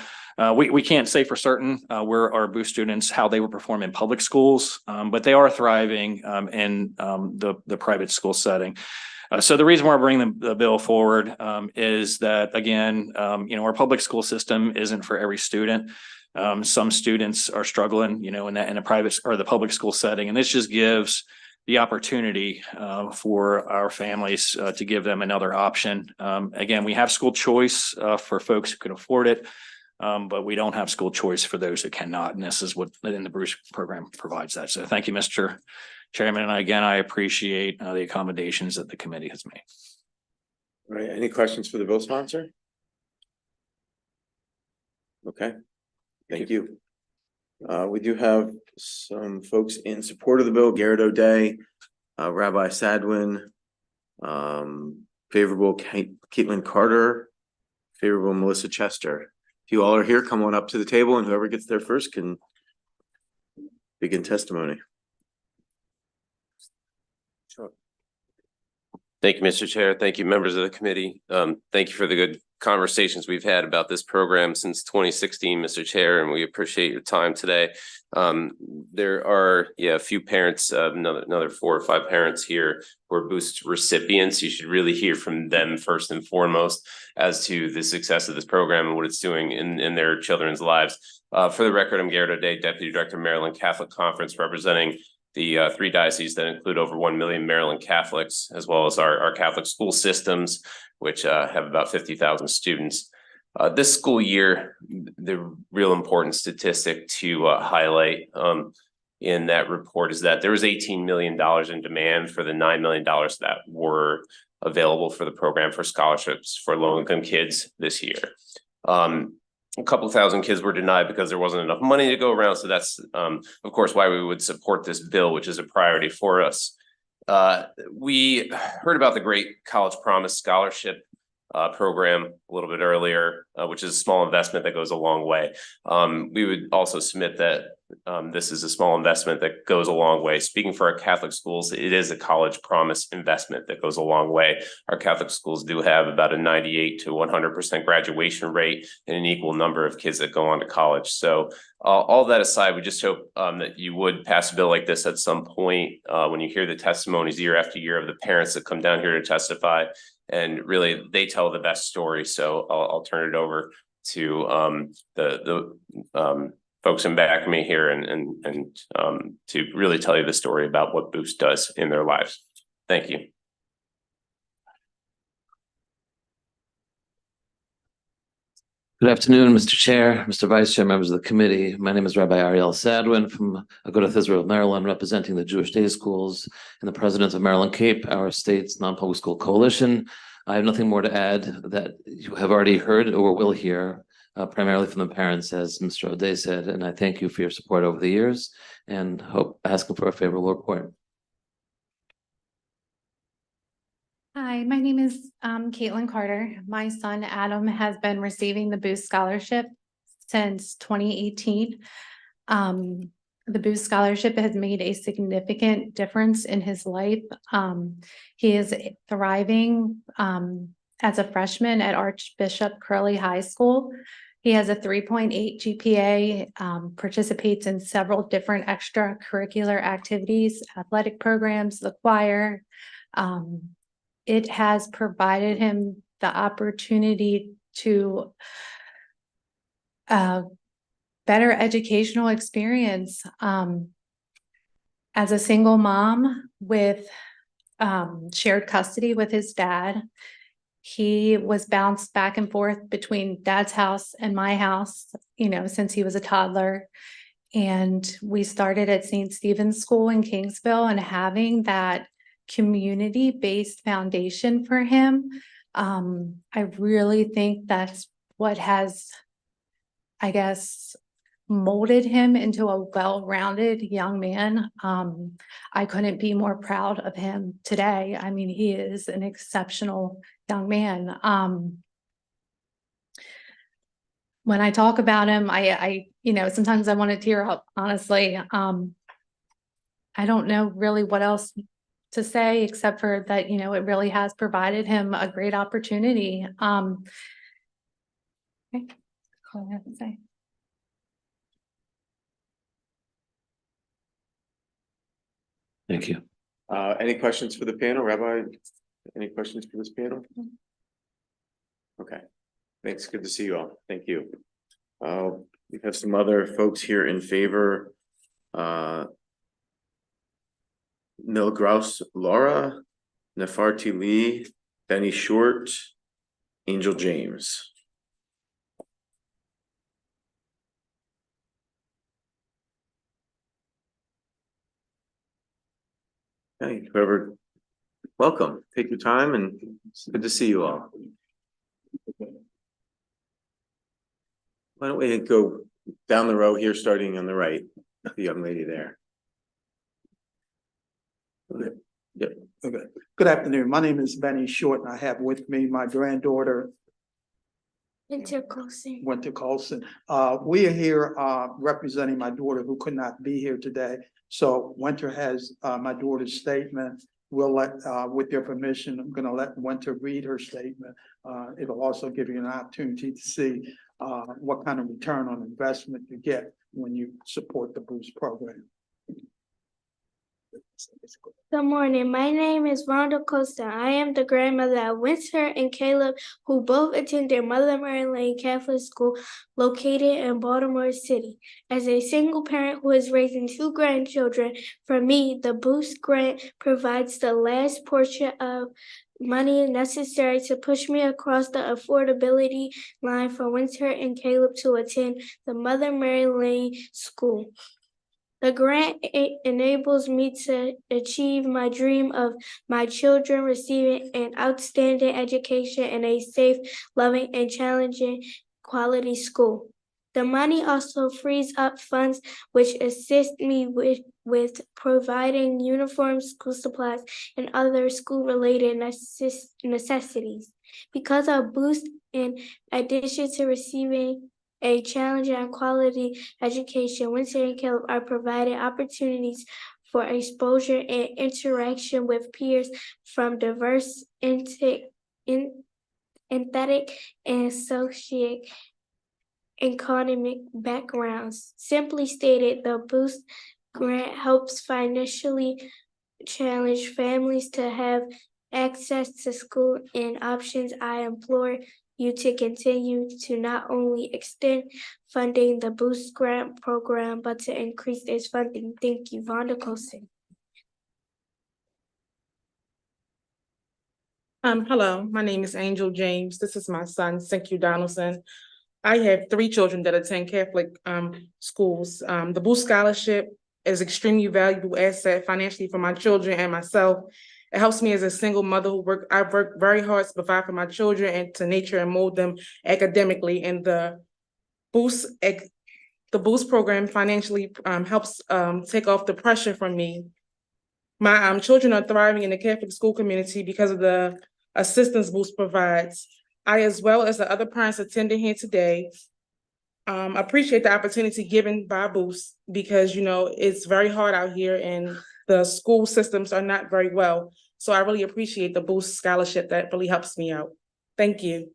we can't say for certain where our Boost students, how they would perform in public schools, but they are thriving in the private school setting. So the reason why we're bringing the bill forward is that, again, our public school system isn't for every student. Some students are struggling, in a private or the public school setting, and this just gives the opportunity for our families to give them another option. Again, we have school choice for folks who can afford it, but we don't have school choice for those who cannot, and this is what in the Boost program provides that. So thank you, Mr. Chairman, and again, I appreciate the accommodations that the committee has made. All right, any questions for the bill sponsor? Okay, thank you. We do have some folks in support of the bill: Garrett O'Day, Rabbi Sadwin, favorable Caitlin Carter, favorable Melissa Chester. If you all are here, come on up to the table, and whoever gets there first can begin testimony. Thank you, Mr. Chair. Thank you, members of the committee. Thank you for the good conversations we've had about this program since 2016, Mr. Chair, and we appreciate your time today. There are a few parents, another 4 or 5 parents here who are Boost recipients. You should really hear from them first and foremost as to the success of this program and what it's doing in their children's lives. For the record, I'm Garrett O'Day, Deputy Director of Maryland Catholic Conference, representing the 3 dioceses that include over 1 million Maryland Catholics, as well as our Catholic school systems, which have about 50,000 students. This school year, the real important statistic to highlight in that report is that there was $18 million in demand for the $9 million that were available for the program for scholarships for low-income kids this year. A couple thousand kids were denied because there wasn't enough money to go around. So that's, of course, why we would support this bill, which is a priority for us. We heard about the Great College Promise Scholarship program a little bit earlier, which is a small investment that goes a long way. We would also submit that this is a small investment that goes a long way. Speaking for our Catholic schools, it is a college promise investment that goes a long way. Our Catholic schools do have about a 98 to 100% graduation rate and an equal number of kids that go on to college. So all that aside, we just hope that you would pass a bill like this at some point when you hear the testimonies year after year of the parents that come down here to testify. And really, they tell the best story. So I'll turn it over to the folks in back of me here and to really tell you the story about what Boost does in their lives. Thank you. Good afternoon, Mr. Chair, Mr. Vice Chair, members of the committee. My name is Rabbi Ariel Sadwin from Agudath Israel, Maryland, representing the Jewish Day Schools and the president of Maryland Cape, our state's non-public school coalition. I have nothing more to add that you have already heard or will hear, primarily from the parents, as Mr. O'Day said, and I thank you for your support over the years and hope asking for a favorable report. Hi, my name is Caitlin Carter. My son Adam has been receiving the Boost Scholarship since 2018. The Boost Scholarship has made a significant difference in his life. He is thriving as a freshman at Archbishop Curley High School. He has a 3.8 GPA, participates in several different extracurricular activities, athletic programs, the choir. It has provided him the opportunity to better educational experience. As a single mom with shared custody with his dad, he was bounced back and forth between dad's house and my house, since he was a toddler. And we started at St. Stephen's School in Kingsville, and having that community-based foundation for him, I really think that's what has, I guess, molded him into a well-rounded young man. I couldn't be more proud of him today. I mean, he is an exceptional young man. When I talk about him, I sometimes I want to tear up, honestly. I don't know really what else to say, except for that, it really has provided him a great opportunity. Okay. That's all I have to say. Thank you. Any questions for the panel? Rabbi, any questions for this panel? Okay, thanks. Good to see you all. Thank you. We have some other folks here in favor. Milgraus Laura, Nefarti Lee, Benny Short, Angel James. Hey, whoever, welcome. Take your time, and it's good to see you all. Why don't we go down the row here, starting on the right, the young lady there. Okay. Yep. Okay. Good afternoon. My name is Benny Short, and I have with me my granddaughter, Winter Colson. We are here representing my daughter who could not be here today. So Winter has my daughter's statement. We'll let, with your permission, I'm going to let Winter read her statement. It'll also give you an opportunity to see what kind of return on investment you get when you support the Boost program. Good morning. My name is Rhonda Costa. I am the grandmother of Winter and Caleb, who both attend their Mother Mary Lane Catholic School located in Baltimore City. As a single parent who is raising two grandchildren, for me, the Boost grant provides the last portion of money necessary to push me across the affordability line for Winter and Caleb to attend the Mother Mary Lane School. The grant enables me to achieve my dream of my children receiving an outstanding education in a safe, loving, and challenging quality school. The money also frees up funds which assist me with providing uniforms, school supplies, and other school-related necessities. Because of Boost, in addition to receiving a challenging and quality education, Winter and Caleb are provided opportunities for exposure and interaction with peers from diverse, aesthetic, and socioeconomic backgrounds. Simply stated, the Boost grant helps financially challenged families to have access to school and options. I implore you to continue to not only extend funding the Boost Grant Program, but to increase its funding. Thank you, Vonda Colson. Hello, my name is Angel James. This is my son, Q Donaldson. I have 3 children that attend Catholic schools. The Boost Scholarship is extremely valuable asset financially for my children and myself. It helps me as a single mother I've worked very hard to provide for my children and to nurture and mold them academically. And the Boost program financially helps take off the pressure from me. My children are thriving in the Catholic school community because of the assistance Boost provides. I, as well as the other parents attending here today, appreciate the opportunity given by Boost because, you know, it's very hard out here and the school systems are not very well. So I really appreciate the Boost scholarship that really helps me out. Thank you.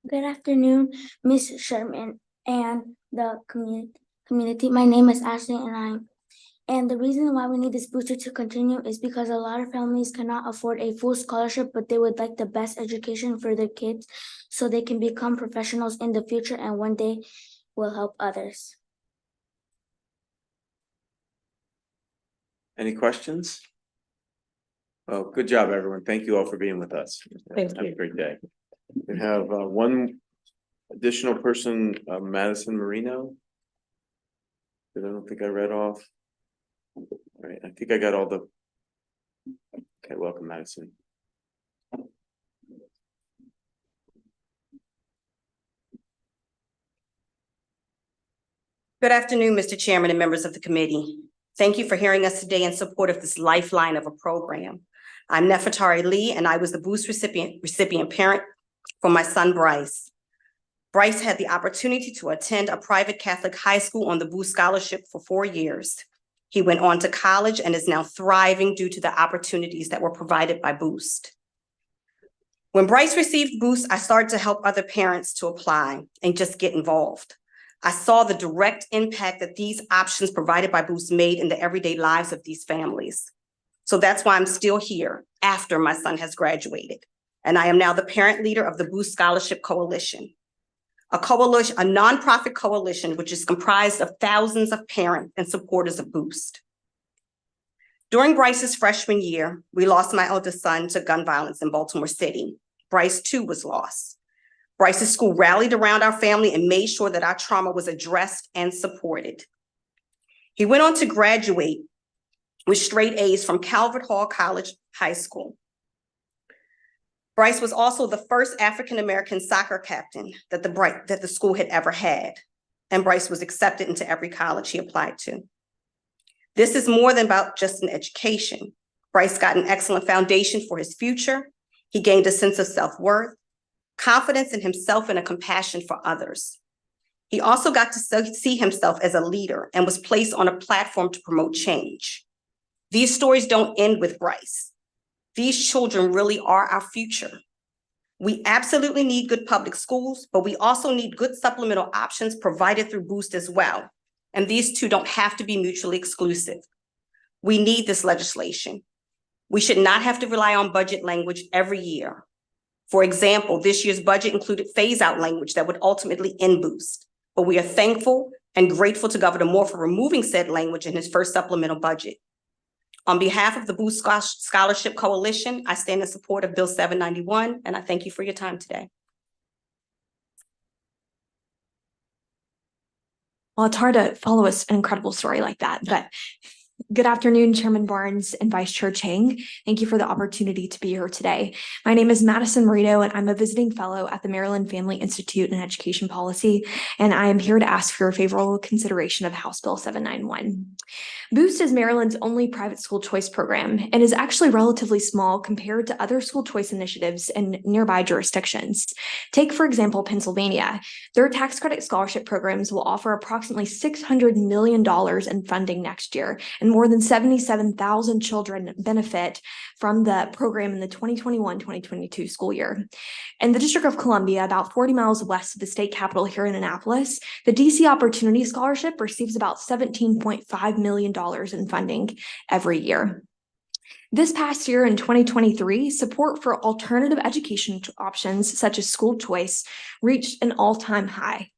Good afternoon, Ms. Sherman and the community. My name is Ashley and the reason why we need this booster to continue is because a lot of families cannot afford a full scholarship, but they would like the best education for their kids so they can become professionals in the future and one day will help others. Any questions? Well, good job, everyone. Thank you all for being with us. Thank Have you. a great day. We have one additional person, Madison Marino, that I don't think I read off. All right, I think I got all the. Okay, welcome, Madison. Good afternoon, Mr. Chairman and members of the committee. Thank you for hearing us today in support of this lifeline of a program. I'm Nefertari Lee, and I was the Boost recipient parent for my son, Bryce. Bryce had the opportunity to attend a private Catholic high school on the Boost Scholarship for 4 years. He went on to college and is now thriving due to the opportunities that were provided by Boost. When Bryce received Boost, I started to help other parents to apply and just get involved. I saw the direct impact that these options provided by Boost made in the everyday lives of these families. So that's why I'm still here after my son has graduated. And I am now the parent leader of the Boost Scholarship Coalition. A nonprofit coalition, which is comprised of thousands of parents and supporters of Boost. During Bryce's freshman year, we lost my eldest son to gun violence in Baltimore City. Bryce too was lost. Bryce's school rallied around our family and made sure that our trauma was addressed and supported. He went on to graduate with straight A's from Calvert Hall College High School. Bryce was also the first African-American soccer captain that the school had ever had. And Bryce was accepted into every college he applied to. This is more than about just an education. Bryce got an excellent foundation for his future. He gained a sense of self-worth, confidence in himself, and a compassion for others. He also got to see himself as a leader and was placed on a platform to promote change. These stories don't end with Bryce. These children really are our future. We absolutely need good public schools, but we also need good supplemental options provided through Boost as well. And these two don't have to be mutually exclusive. We need this legislation. We should not have to rely on budget language every year. For example, this year's budget included phase-out language that would ultimately end Boost. But we are thankful and grateful to Governor Moore for removing said language in his first supplemental budget. On behalf of the Boost Scholarship Coalition, I stand in support of Bill 791, and I thank you for your time today. Well, it's hard to follow an incredible story like that, but good afternoon, Chairman Barnes and Vice Chair Chang. Thank you for the opportunity to be here today. My name is Madison Marino, and I'm a visiting fellow at the Maryland Family Institute in Education Policy, and I am here to ask for your favorable consideration of House Bill 791. Boost is Maryland's only private school choice program and is actually relatively small compared to other school choice initiatives in nearby jurisdictions. Take, for example, Pennsylvania. Their tax credit scholarship programs will offer approximately $600 million in funding next year, and more than 77,000 children benefit from the program in the 2021-2022 school year. In the District of Columbia, about 40 miles west of the state capital here in Annapolis, the DC Opportunity Scholarship receives about $17.5 million in funding every year. This past year in 2023, support for alternative education options such as school choice reached an all-time high.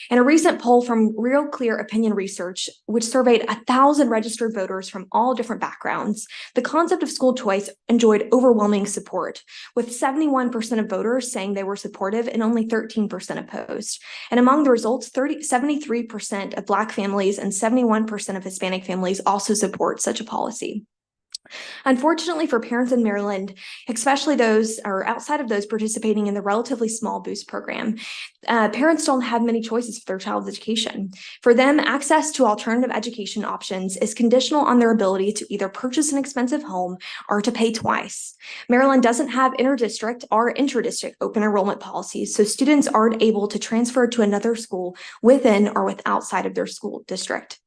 In a recent poll from Real Clear Opinion Research, which surveyed 1,000 registered voters from all different backgrounds, the concept of school choice enjoyed overwhelming support, with 71% of voters saying they were supportive and only 13% opposed. And among the results, 73% of Black families and 71% of Hispanic families also support such a policy. Unfortunately for parents in Maryland, especially those or outside of those participating in the relatively small boost program, parents don't have many choices for their child's education. For them, access to alternative education options is conditional on their ability to either purchase an expensive home or to pay twice. Maryland doesn't have interdistrict or intradistrict open enrollment policies, so students aren't able to transfer to another school within or outside of their school district.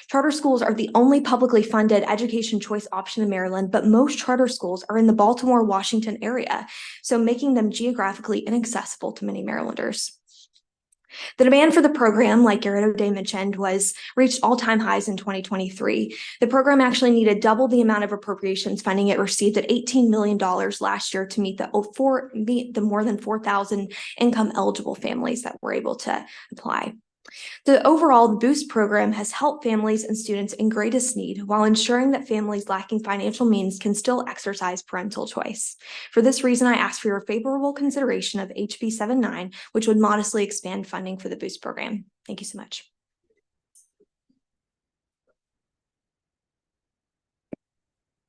Charter schools are the only publicly funded education choice option in Maryland, but most charter schools are in the Baltimore, Washington area, so making them geographically inaccessible to many Marylanders. The demand for the program, like Garrett O'Day mentioned, reached all-time highs in 2023. The program actually needed double the amount of appropriations funding it received at $18 million last year to meet the more than 4,000 income-eligible families that were able to apply. The overall Boost program has helped families and students in greatest need while ensuring that families lacking financial means can still exercise parental choice. For this reason, I ask for your favorable consideration of HB 79, which would modestly expand funding for the Boost program. Thank you so much.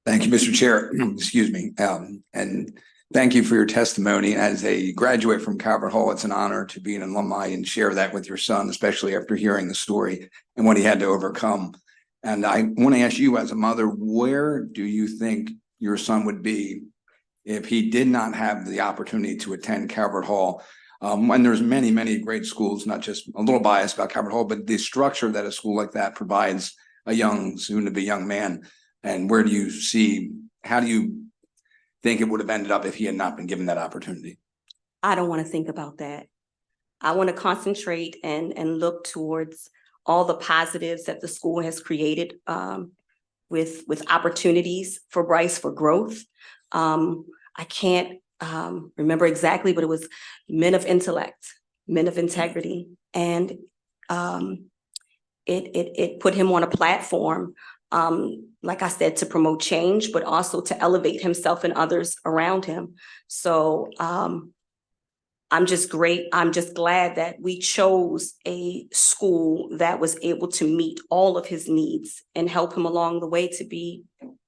Thank you, Mr. Chair. Excuse me. And thank you for your testimony. As a graduate from Calvert Hall, it's an honor to be an alumni and share that with your son, especially after hearing the story and what he had to overcome. And I want to ask you as a mother, where do you think your son would be if he did not have the opportunity to attend Calvert Hall? And there's many, many great schools, not just a little biased about Calvert Hall, but the structure that a school like that provides a young, soon-to-be young man. And where do you see, how do you think it would have ended up if he had not been given that opportunity? I don't want to think about that. I want to concentrate and look towards all the positives that the school has created with opportunities for Bryce for growth. I can't remember exactly, but it was men of intellect, men of integrity, and it put him on a platform, like I said, to promote change, but also to elevate himself and others around him. So I'm just glad that we chose a school that was able to meet all of his needs and help him along the way to be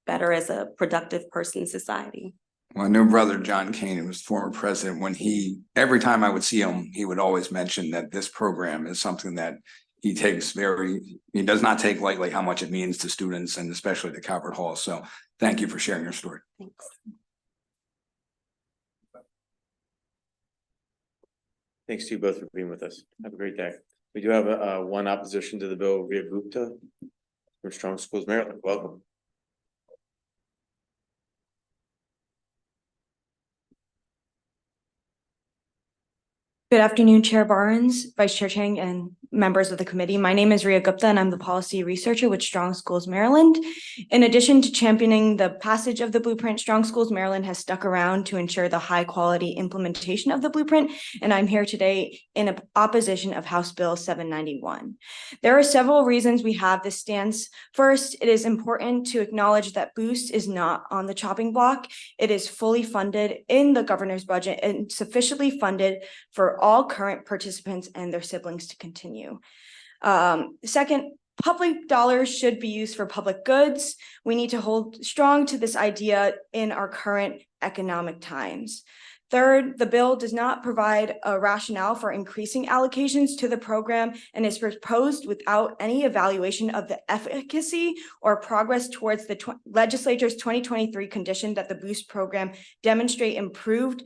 better as a productive person in society. Well, I know Brother John Kane, who was former president, every time I would see him, he would always mention that this program is something that he does not take lightly how much it means to students and especially to Calvert Hall. So thank you for sharing your story. Thanks. Thanks to you both for being with us. Have a great day. We do have one opposition to the bill, Ria Gupta from Strong Schools, Maryland. Welcome. Good afternoon, Chair Barnes, Vice Chair Chang, and members of the committee. My name is Ria Gupta, and I'm the policy researcher with Strong Schools Maryland. In addition to championing the passage of the blueprint, Strong Schools Maryland has stuck around to ensure the high quality implementation of the blueprint, and I'm here today in opposition of House Bill 791. There are several reasons we have this stance. First, it is important to acknowledge that Boost is not on the chopping block. It is fully funded in the governor's budget and sufficiently funded for all current participants and their siblings to continue. Second, public dollars should be used for public goods. We need to hold strong to this idea in our current economic times. Third, the bill does not provide a rationale for increasing allocations to the program and is proposed without any evaluation of the efficacy or progress towards the legislature's 2023 condition that the Boost program demonstrate improved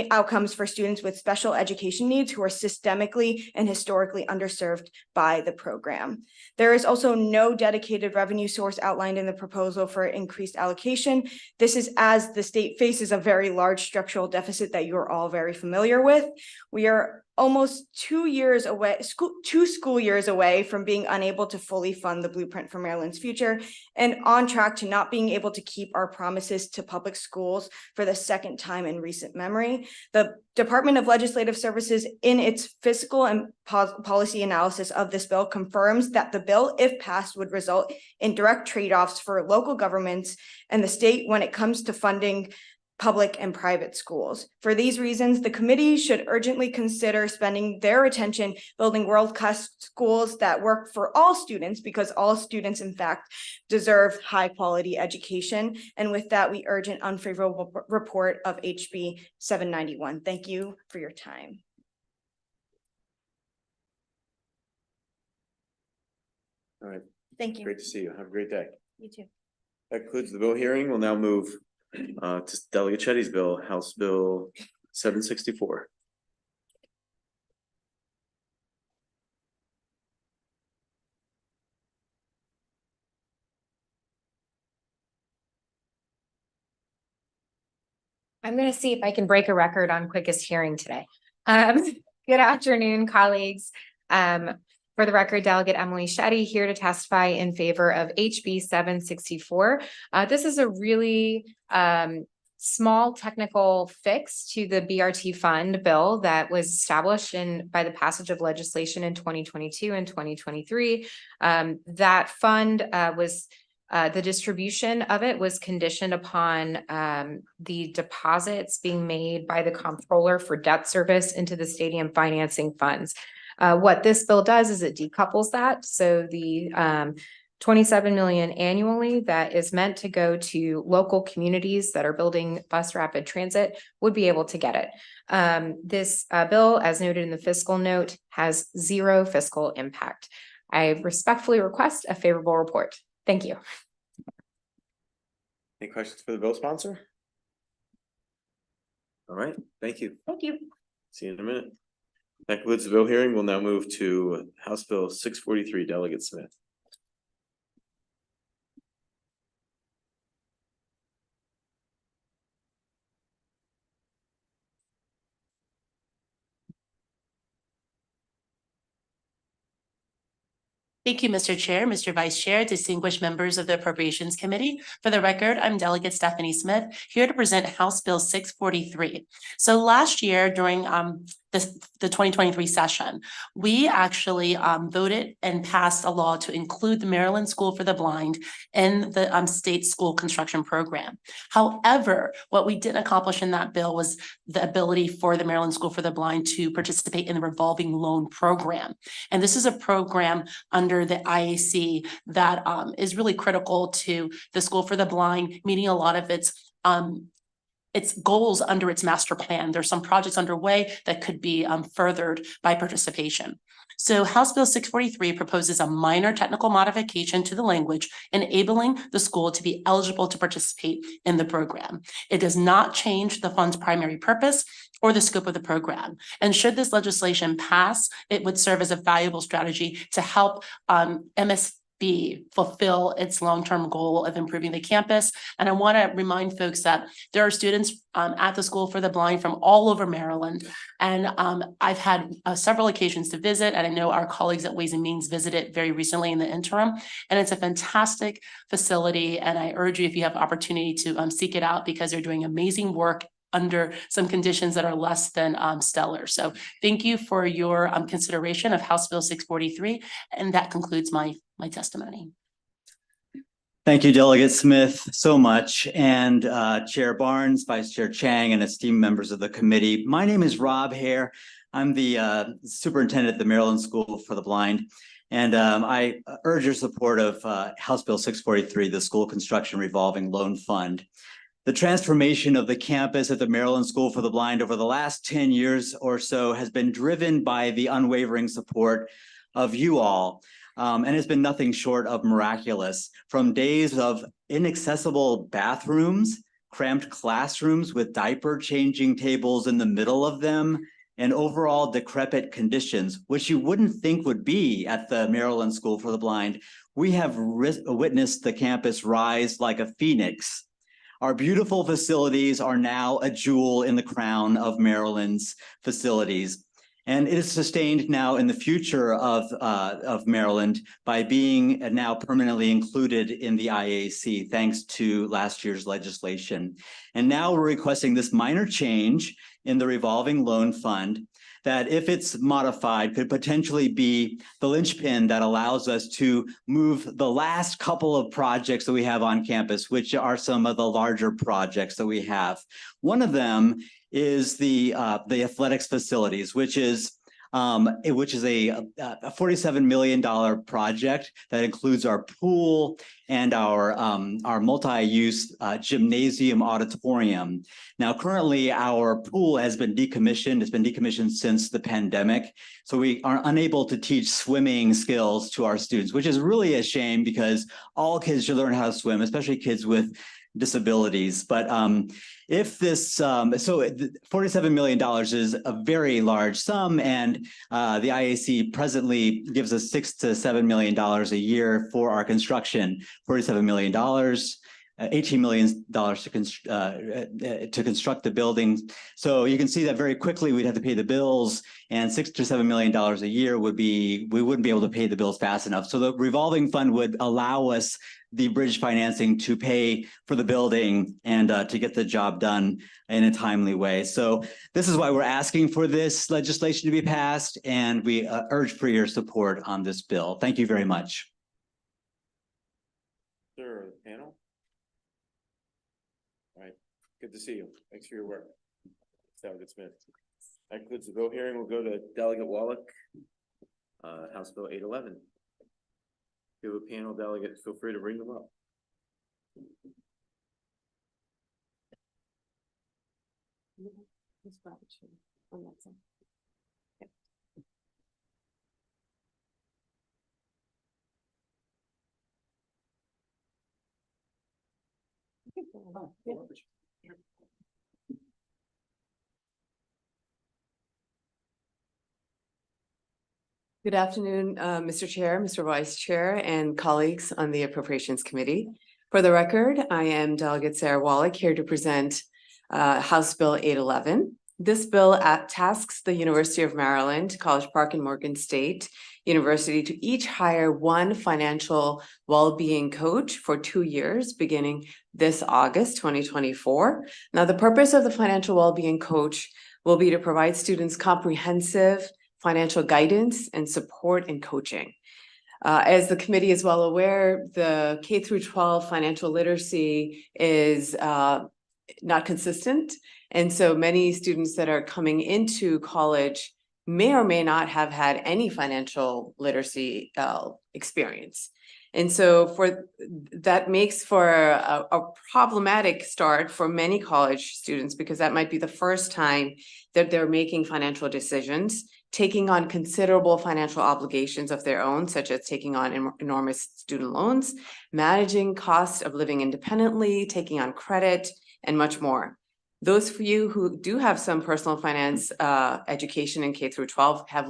outcomes for students with special education needs who are systemically and historically underserved by the program. There is also no dedicated revenue source outlined in the proposal for increased allocation. This is as the state faces a very large structural deficit that you're all very familiar with. We are almost 2 years away, two school years away from being unable to fully fund the blueprint for Maryland's future, and on track to not being able to keep our promises to public schools for the second time in recent memory. The Department of Legislative Services, in its fiscal and policy analysis of this bill, confirms that the bill, if passed, would result in direct trade-offs for local governments and the state when it comes to funding public and private schools. For these reasons, the committee should urgently consider spending their attention building world-class schools that work for all students, because all students, in fact, deserve high-quality education. And with that, we urge an unfavorable report of HB 791. Thank you for your time. All right. Thank you. Great to see you. Have a great day. You too. That concludes the bill hearing. We'll now move to Delegate Chetty's bill, House Bill 764. I'm going to see if I can break a record on quickest hearing today. Good afternoon, colleagues. For the record, Delegate Emily Shetty here to testify in favor of HB 764. This is a really small technical fix to the BRT fund bill that was established by the passage of legislation in 2022 and 2023. That fund was the distribution of it was conditioned upon the deposits being made by the comptroller for debt service into the stadium financing funds. What this bill does is it decouples that. So the 27 million annually that is meant to go to local communities that are building bus rapid transit would be able to get it. This bill, as noted in the fiscal note, has zero fiscal impact. I respectfully request a favorable report. Thank you. Any questions for the bill sponsor? All right, thank you. Thank you. See you in a minute. That concludes the bill hearing. We'll now move to House Bill 643, Delegate Smith. Thank you, Mr. Chair, Mr. Vice Chair, distinguished members of the Appropriations Committee. For the record, I'm Delegate Stephanie Smith, here to present House Bill 643. So last year during the 2023 session, we actually voted and passed a law to include the Maryland School for the Blind in the state school construction program. However, what we didn't accomplish in that bill was the ability for the Maryland School for the Blind to participate in the revolving loan program. And this is a program under the IAC that is really critical to the School for the Blind, meeting a lot of its goals under its master plan. There's some projects underway that could be furthered by participation. So House Bill 643 proposes a minor technical modification to the language, enabling the school to be eligible to participate in the program. It does not change the fund's primary purpose or the scope of the program. And should this legislation pass, it would serve as a valuable strategy to help MSB fulfill its long-term goal of improving the campus. And I want to remind folks that there are students at the School for the Blind from all over Maryland. And I've had several occasions to visit, and I know our colleagues at Ways and Means visited very recently in the interim. And it's a fantastic facility. And I urge you, if you have opportunity, to seek it out, because they're doing amazing work under some conditions that are less than stellar. So thank you for your consideration of House Bill 643. And that concludes my testimony. Thank you, Delegate Smith, so much. And Chair Barnes, Vice Chair Chang, and esteemed members of the committee. My name is Rob Hare. I'm the superintendent at the Maryland School for the Blind. And I urge your support of House Bill 643, the School Construction Revolving Loan Fund. The transformation of the campus at the Maryland School for the Blind over the last 10 years or so has been driven by the unwavering support of you all, and has been nothing short of miraculous. From days of inaccessible bathrooms, cramped classrooms with diaper changing tables in the middle of them, and overall decrepit conditions, which you wouldn't think would be at the Maryland School for the Blind, we have witnessed the campus rise like a phoenix. Our beautiful facilities are now a jewel in the crown of Maryland's facilities. And it is sustained now in the future of Maryland by being now permanently included in the IAC, thanks to last year's legislation. And now we're requesting this minor change in the revolving loan fund that, if it's modified, could potentially be the linchpin that allows us to move the last couple of projects that we have on campus, which are some of the larger projects that we have. One of them is the athletics facilities, which is a $47 million project that includes our pool and our multi-use gymnasium auditorium. Now, currently, our pool has been decommissioned. It's been decommissioned since the pandemic. So we are unable to teach swimming skills to our students, which is really a shame because all kids should learn how to swim, especially kids with disabilities. But if this, $47 million is a very large sum, and the IAC presently gives us $6 to $7 million a year for our construction. $47 million, $18 million to construct the building. So you can see that very quickly we'd have to pay the bills, and $6 to $7 million a year would be, we wouldn't be able to pay the bills fast enough. So the revolving fund would allow us the bridge financing to pay for the building and to get the job done in a timely way. So this is why we're asking for this legislation to be passed, and we urge for your support on this bill. Thank you very much. Sir, panel. All right, good to see you. Thanks for your work. Delegate Smith. That concludes the bill hearing. We'll go to Delegate Wallach, House Bill 811. If you have a panel delegate, feel free to bring them up. Good afternoon, Mr. Chair, Mr. Vice Chair, and colleagues on the Appropriations Committee. For the record, I am Delegate Sarah Wallach, here to present House Bill 811. This bill tasks the University of Maryland, College Park, and Morgan State University to each hire one financial well-being coach for 2 years, beginning this August 2024. Now, the purpose of the financial well-being coach will be to provide students comprehensive financial guidance and support and coaching. As the committee is well aware, the K through 12 financial literacy is not consistent. And so many students that are coming into college may or may not have had any financial literacy experience. And so that makes for a problematic start for many college students, because that might be the first time that they're making financial decisions, taking on considerable financial obligations of their own, such as taking on enormous student loans, managing costs of living independently, taking on credit, and much more. Those of you who do have some personal finance education in K through 12 have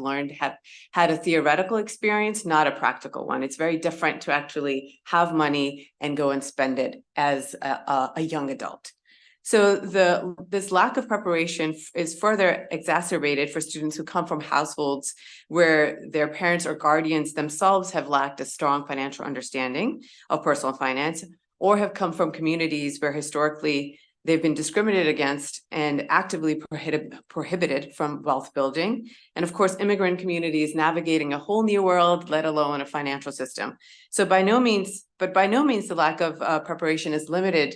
had a theoretical experience, not a practical one. It's very different to actually have money and go and spend it as a young adult. So this lack of preparation is further exacerbated for students who come from households where their parents or guardians themselves have lacked a strong financial understanding of personal finance, or have come from communities where historically they've been discriminated against and actively prohibited from wealth building. And of course, immigrant communities navigating a whole new world, let alone a financial system. So by no means the lack of preparation is limited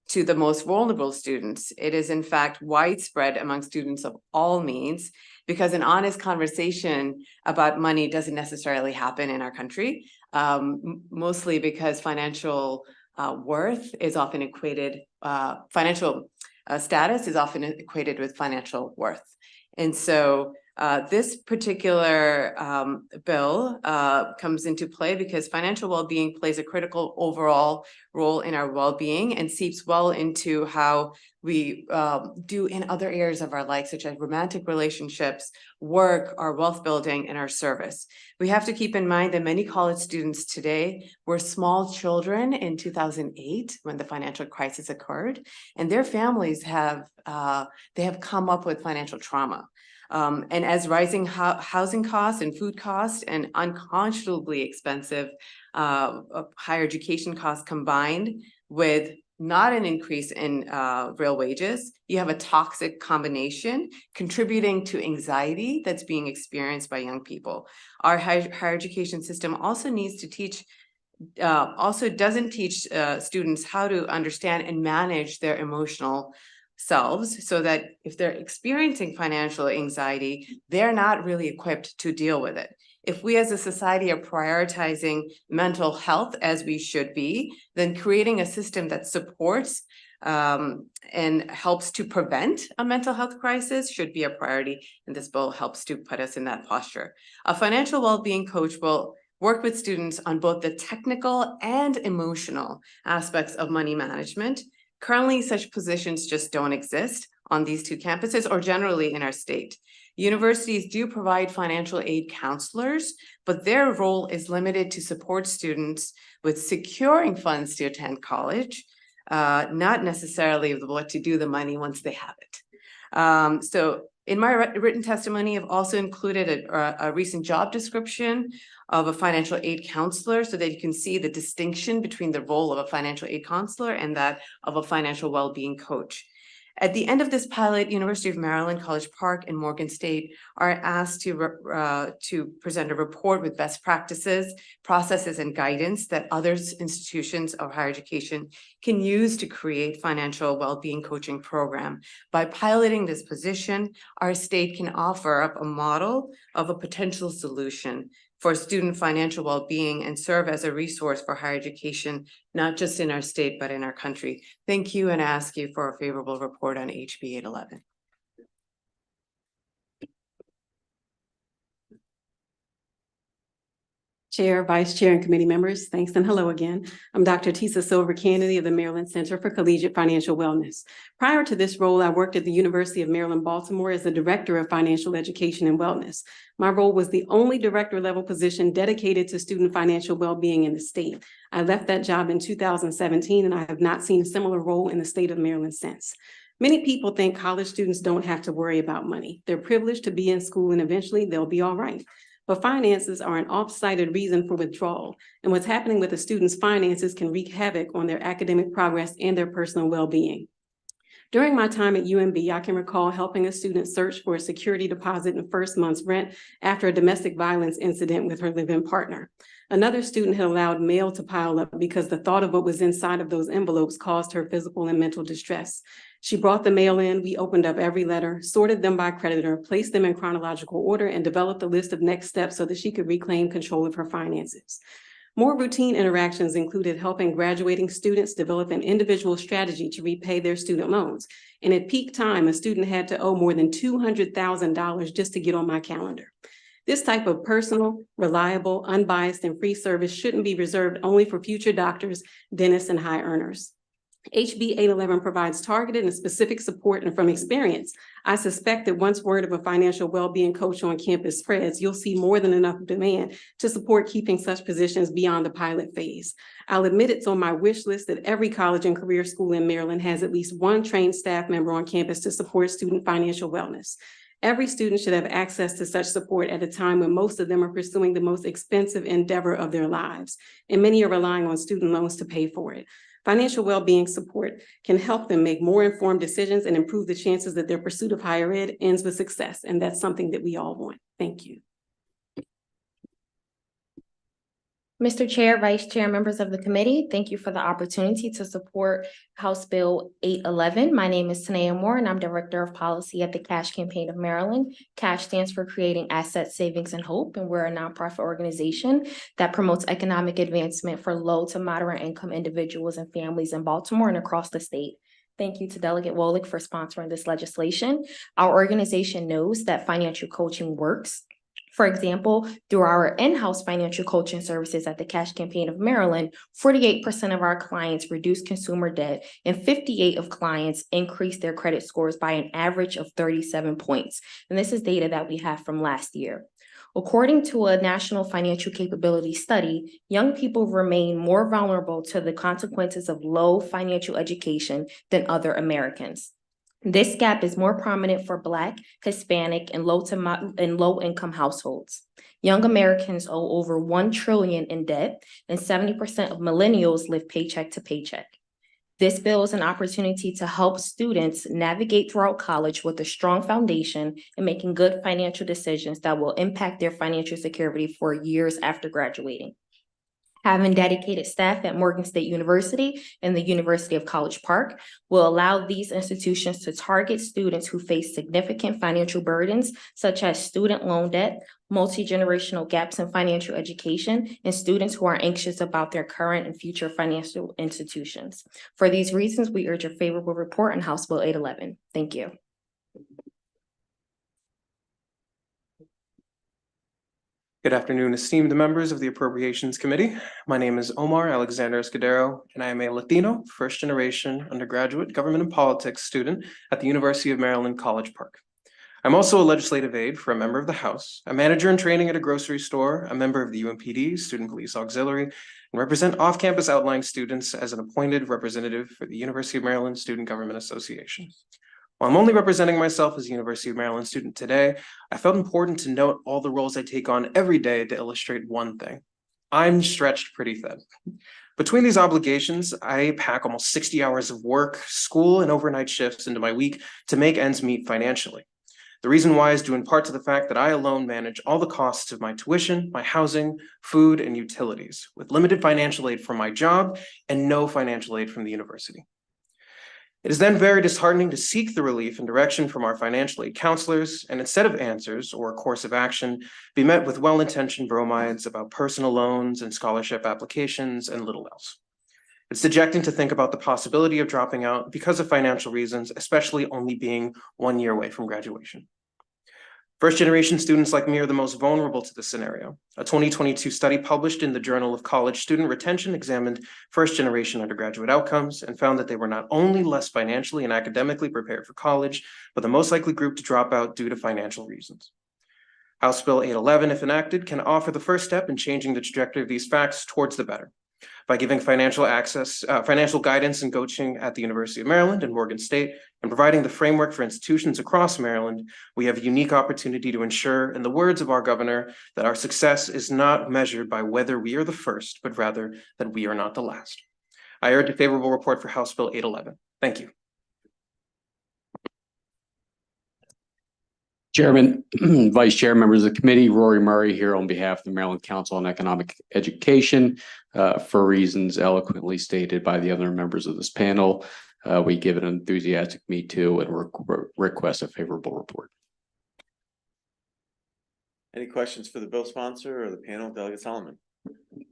to the most vulnerable students. It is in fact widespread among students of all means, because an honest conversation about money doesn't necessarily happen in our country, mostly because financial worth is often equated, financial status is often equated with financial worth. And so this particular bill comes into play because financial well-being plays a critical overall role in our well-being and seeps well into how we do in other areas of our life, such as romantic relationships, work, our wealth building, and our service. We have to keep in mind that many college students today were small children in 2008 when the financial crisis occurred, and their families have come up with financial trauma. And as rising housing costs and food costs and unconscionably expensive higher education costs combined with not an increase in real wages, you have a toxic combination contributing to anxiety that's being experienced by young people. Our higher education system also needs to teach also doesn't teach students how to understand and manage their emotional selves, so that if they're experiencing financial anxiety, they're not really equipped to deal with it. If we as a society are prioritizing mental health as we should be, then creating a system that supports and helps to prevent a mental health crisis should be a priority, and this bill helps to put us in that posture. A financial well-being coach will work with students on both the technical and emotional aspects of money management. Currently, such positions just don't exist on these two campuses or generally in our state. Universities do provide financial aid counselors, but their role is limited to support students with securing funds to attend college, not necessarily what to do with the money once they have it. So in my written testimony, I've also included a recent job description of a financial aid counselor so that you can see the distinction between the role of a financial aid counselor and that of a financial well-being coach. At the end of this pilot, University of Maryland, College Park, and Morgan State are asked to present a report with best practices, processes, and guidance that other institutions of higher education can use to create financial well-being coaching program. By piloting this position, our state can offer up a model of a potential solution for student financial well-being and serve as a resource for higher education, not just in our state, but in our country. Thank you, and I ask you for a favorable report on HB 811. Chair, Vice Chair, and committee members, thanks and hello again. I'm Dr. Tisa Silver Kennedy of the Maryland Center for Collegiate Financial Wellness. Prior to this role, I worked at the University of Maryland, Baltimore as the Director of Financial Education and Wellness. My role was the only director level position dedicated to student financial well-being in the state. I left that job in 2017, and I have not seen a similar role in the state of Maryland since. Many people think college students don't have to worry about money. They're privileged to be in school and eventually they'll be all right. But finances are an oft-cited reason for withdrawal, and what's happening with a student's finances can wreak havoc on their academic progress and their personal well-being. During my time at UMB, I can recall helping a student search for a security deposit and first month's rent after a domestic violence incident with her live-in partner. Another student had allowed mail to pile up because the thought of what was inside of those envelopes caused her physical and mental distress. She brought the mail in, we opened up every letter, sorted them by creditor, placed them in chronological order, and developed a list of next steps so that she could reclaim control of her finances. More routine interactions included helping graduating students develop an individual strategy to repay their student loans. And at peak time, a student had to owe more than $200,000 just to get on my calendar. This type of personal, reliable, unbiased, and free service shouldn't be reserved only for future doctors, dentists, and high earners. HB 811 provides targeted and specific support, and from experience, I suspect that once word of a financial well-being coach on campus spreads, you'll see more than enough demand to support keeping such positions beyond the pilot phase. I'll admit it's on my wish list that every college and career school in Maryland has at least one trained staff member on campus to support student financial wellness. Every student should have access to such support at a time when most of them are pursuing the most expensive endeavor of their lives, and many are relying on student loans to pay for it. Financial well-being support can help them make more informed decisions and improve the chances that their pursuit of higher ed ends with success. And that's something that we all want. Thank you. Mr. Chair, Vice Chair, members of the committee, thank you for the opportunity to support House Bill 811. My name is Tanea Moore, and I'm Director of Policy at the Cash Campaign of Maryland. Cash stands for Creating Assets, Savings, and Hope, and we're a nonprofit organization that promotes economic advancement for low to moderate income individuals and families in Baltimore and across the state. Thank you to Delegate Wolick for sponsoring this legislation. Our organization knows that financial coaching works. For example, through our in-house financial coaching services at the Cash Campaign of Maryland, 48% of our clients reduce consumer debt and 58% of clients increase their credit scores by an average of 37 points. And this is data that we have from last year. According to a national financial capability study, young people remain more vulnerable to the consequences of low financial education than other Americans. This gap is more prominent for Black, Hispanic, and low-income households. Young Americans owe over $1 trillion in debt, and 70% of millennials live paycheck to paycheck. This bill is an opportunity to help students navigate throughout college with a strong foundation and making good financial decisions that will impact their financial security for years after graduating. Having dedicated staff at Morgan State University and the University of College Park will allow these institutions to target students who face significant financial burdens, such as student loan debt, multi-generational gaps in financial education, and students who are anxious about their current and future financial institutions. For these reasons, we urge a favorable report on House Bill 811. Thank you. Good afternoon, esteemed members of the Appropriations Committee. My name is Omar Alexander Escudero, and I am a Latino, first-generation undergraduate government and politics student at the University of Maryland, College Park. I'm also a legislative aide for a member of the House, a manager in training at a grocery store, a member of the UMPD, Student Police Auxiliary, and represent off-campus outlying students as an appointed representative for the University of Maryland Student Government Association. While I'm only representing myself as a University of Maryland student today, I felt important to note all the roles I take on every day to illustrate one thing. I'm stretched pretty thin. Between these obligations, I pack almost 60 hours of work, school, and overnight shifts into my week to make ends meet financially. The reason why is due in part to the fact that I alone manage all the costs of my tuition, my housing, food, and utilities, with limited financial aid from my job and no financial aid from the university. It is then very disheartening to seek the relief and direction from our financial aid counselors, and instead of answers or a course of action, be met with well-intentioned bromides about personal loans and scholarship applications and little else. It's dejecting to think about the possibility of dropping out because of financial reasons, especially only being 1 year away from graduation. First-generation students like me are the most vulnerable to this scenario. A 2022 study published in the Journal of College Student Retention examined first-generation undergraduate outcomes and found that they were not only less financially and academically prepared for college, but the most likely group to drop out due to financial reasons. House Bill 811, if enacted, can offer the first step in changing the trajectory of these facts towards the better. By giving financial guidance and coaching at the University of Maryland and Morgan State, and providing the framework for institutions across Maryland, we have a unique opportunity to ensure, in the words of our governor, that our success is not measured by whether we are the first, but rather that we are not the last. I urge a favorable report for House Bill 811. Thank you. Chairman, Vice Chair, members of the committee, Rory Murray here on behalf of the Maryland Council on Economic Education. For reasons eloquently stated by the other members of this panel, we give an enthusiastic me too and request a favorable report. Any questions for the bill sponsor or the panel, Delegate Solomon?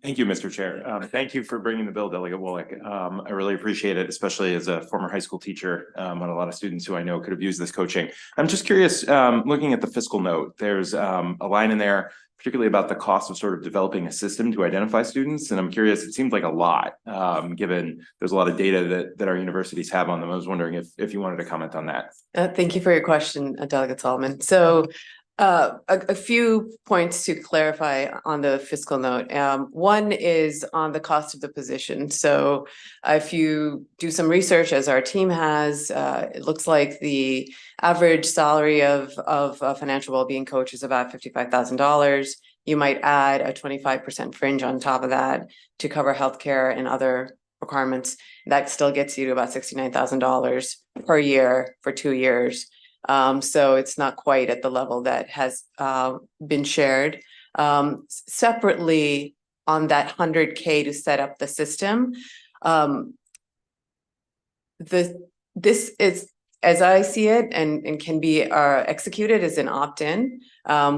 Thank you, Mr. Chair. Thank you for bringing the bill, Delegate Wallach. I really appreciate it, especially as a former high school teacher, and a lot of students who I know could have used this coaching. I'm just curious, looking at the fiscal note, there's a line in there, particularly about the cost of sort of developing a system to identify students. And I'm curious, it seems like a lot, given there's a lot of data that our universities have on them. I was wondering if you wanted to comment on that. Thank you for your question, Delegate Solomon. So a few points to clarify on the fiscal note. One is on the cost of the position. So if you do some research, as our team has, it looks like the average salary of a financial well-being coach is about $55,000. You might add a 25% fringe on top of that to cover healthcare and other requirements. That still gets you to about $69,000 per year for 2 years. So it's not quite at the level that has been shared. Separately, on that $100K to set up the system, this is, as I see it, and can be executed as an opt-in.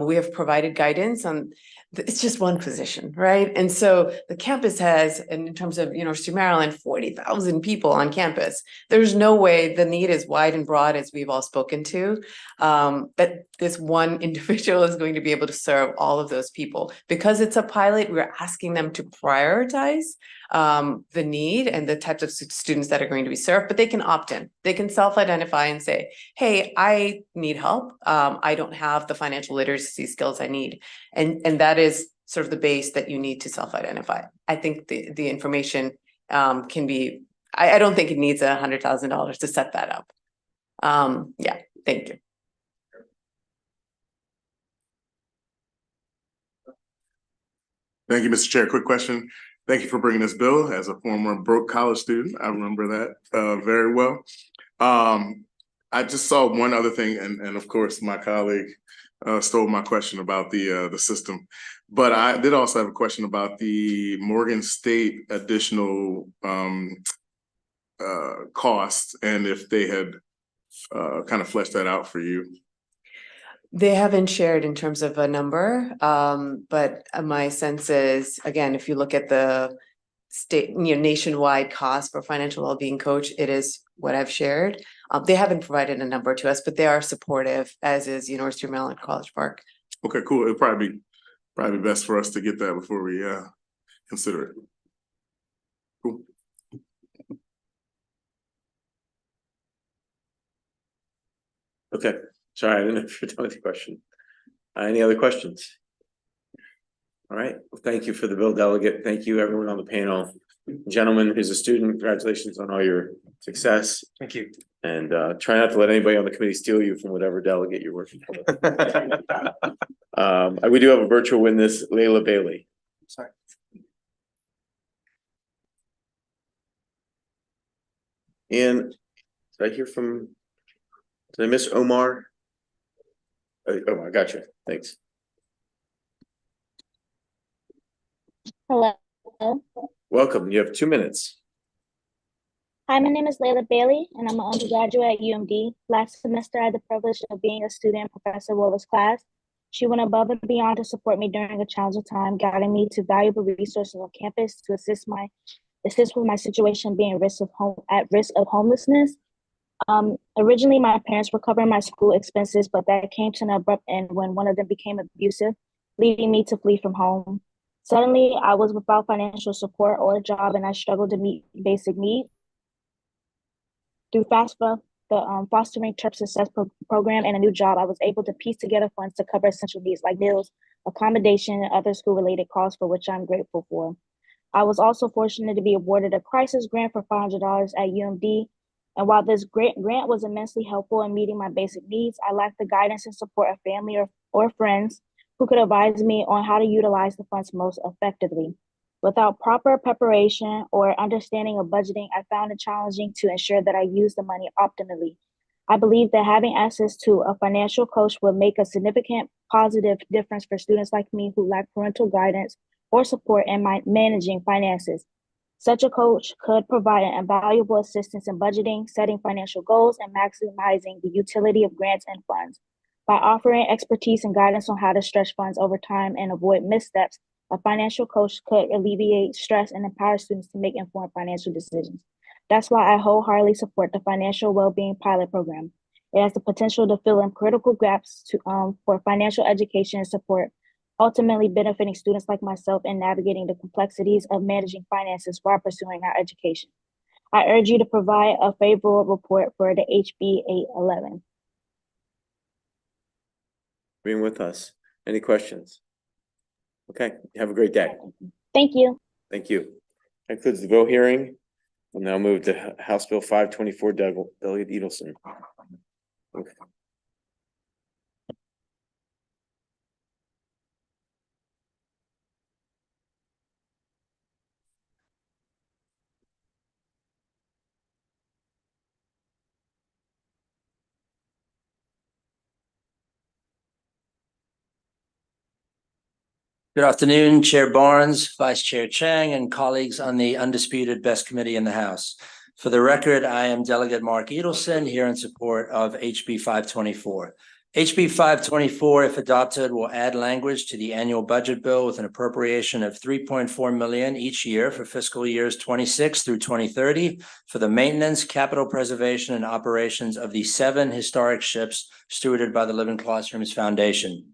We have provided guidance on. It's just one position, right? And so the campus has, and in terms of University of Maryland, 40,000 people on campus. There's no way the need is wide and broad, as we've all spoken to, that this one individual is going to be able to serve all of those people. Because it's a pilot, we're asking them to prioritize the need and the types of students that are going to be served, but they can opt in. They can self-identify and say, hey, I need help. I don't have the financial literacy skills I need. And that is sort of the base that you need to self-identify. I think the information can be, I don't think it needs $100,000 to set that up. Yeah, thank you. Thank you, Mr. Chair. Quick question. Thank you for bringing this bill. As a former broke college student, I remember that very well. I just saw one other thing, and of course, my colleague stole my question about the system. But I did also have a question about the Morgan State additional costs, and if they had kind of fleshed that out for you. They haven't shared in terms of a number, but my sense is, again, if you look at the state, nationwide cost for financial wellbeing coach, it is what I've shared. They haven't provided a number to us, but they are supportive, as is University of Maryland College Park. Okay, cool. It'd probably be best for us to get that before we consider it. Cool. Okay, sorry, I didn't know if you're done with the question. Any other questions? All right, well, thank you for the bill, delegate. Thank you, everyone on the panel. Gentlemen, who's a student, congratulations on all your success. Thank you. And try not to let anybody on the committee steal you from whatever delegate you're working for. We do have a virtual witness, Layla Bailey. Sorry. And did I hear from, did I miss Omar? Oh, I got you. Thanks. Hello. Welcome. You have 2 minutes. Hi, my name is Layla Bailey, and I'm an undergraduate at UMD. Last semester, I had the privilege of being a student in Professor Woola's class. She went above and beyond to support me during a challenging time, guiding me to valuable resources on campus to assist with my situation being at risk of homelessness. Originally, my parents were covering my school expenses, but that came to an abrupt end when one of them became abusive, leading me to flee from home. Suddenly, I was without financial support or a job, and I struggled to meet basic needs. Through FAFSA, the Fostering Church Success Program, and a new job, I was able to piece together funds to cover essential needs like meals, accommodation, and other school-related costs, for which I'm grateful for. I was also fortunate to be awarded a crisis grant for $500 at UMD. And while this grant was immensely helpful in meeting my basic needs, I lacked the guidance and support of family or friends who could advise me on how to utilize the funds most effectively. Without proper preparation or understanding of budgeting, I found it challenging to ensure that I use the money optimally. I believe that having access to a financial coach will make a significant positive difference for students like me who lack parental guidance or support in managing finances. Such a coach could provide an invaluable assistance in budgeting, setting financial goals, and maximizing the utility of grants and funds. By offering expertise and guidance on how to stretch funds over time and avoid missteps, a financial coach could alleviate stress and empower students to make informed financial decisions. That's why I wholeheartedly support the Financial Wellbeing Pilot Program. It has the potential to fill in critical gaps for financial education and support, ultimately benefiting students like myself in navigating the complexities of managing finances while pursuing our education. I urge you to provide a favorable report for the HB 811. Being with us. Any questions? Okay, have a great day. Thank you. Thank you. That concludes the vote hearing. We'll now move to House Bill 524, Delegate Edelson. Okay. Good afternoon, Chair Barnes, Vice Chair Chang, and colleagues on the undisputed best committee in the House. For the record, I am Delegate Mark Edelson here in support of HB 524. HB 524, if adopted, will add language to the annual budget bill with an appropriation of $3.4 million each year for fiscal years 26 through 2030 for the maintenance, capital preservation, and operations of the 7 historic ships stewarded by the Living Classrooms Foundation.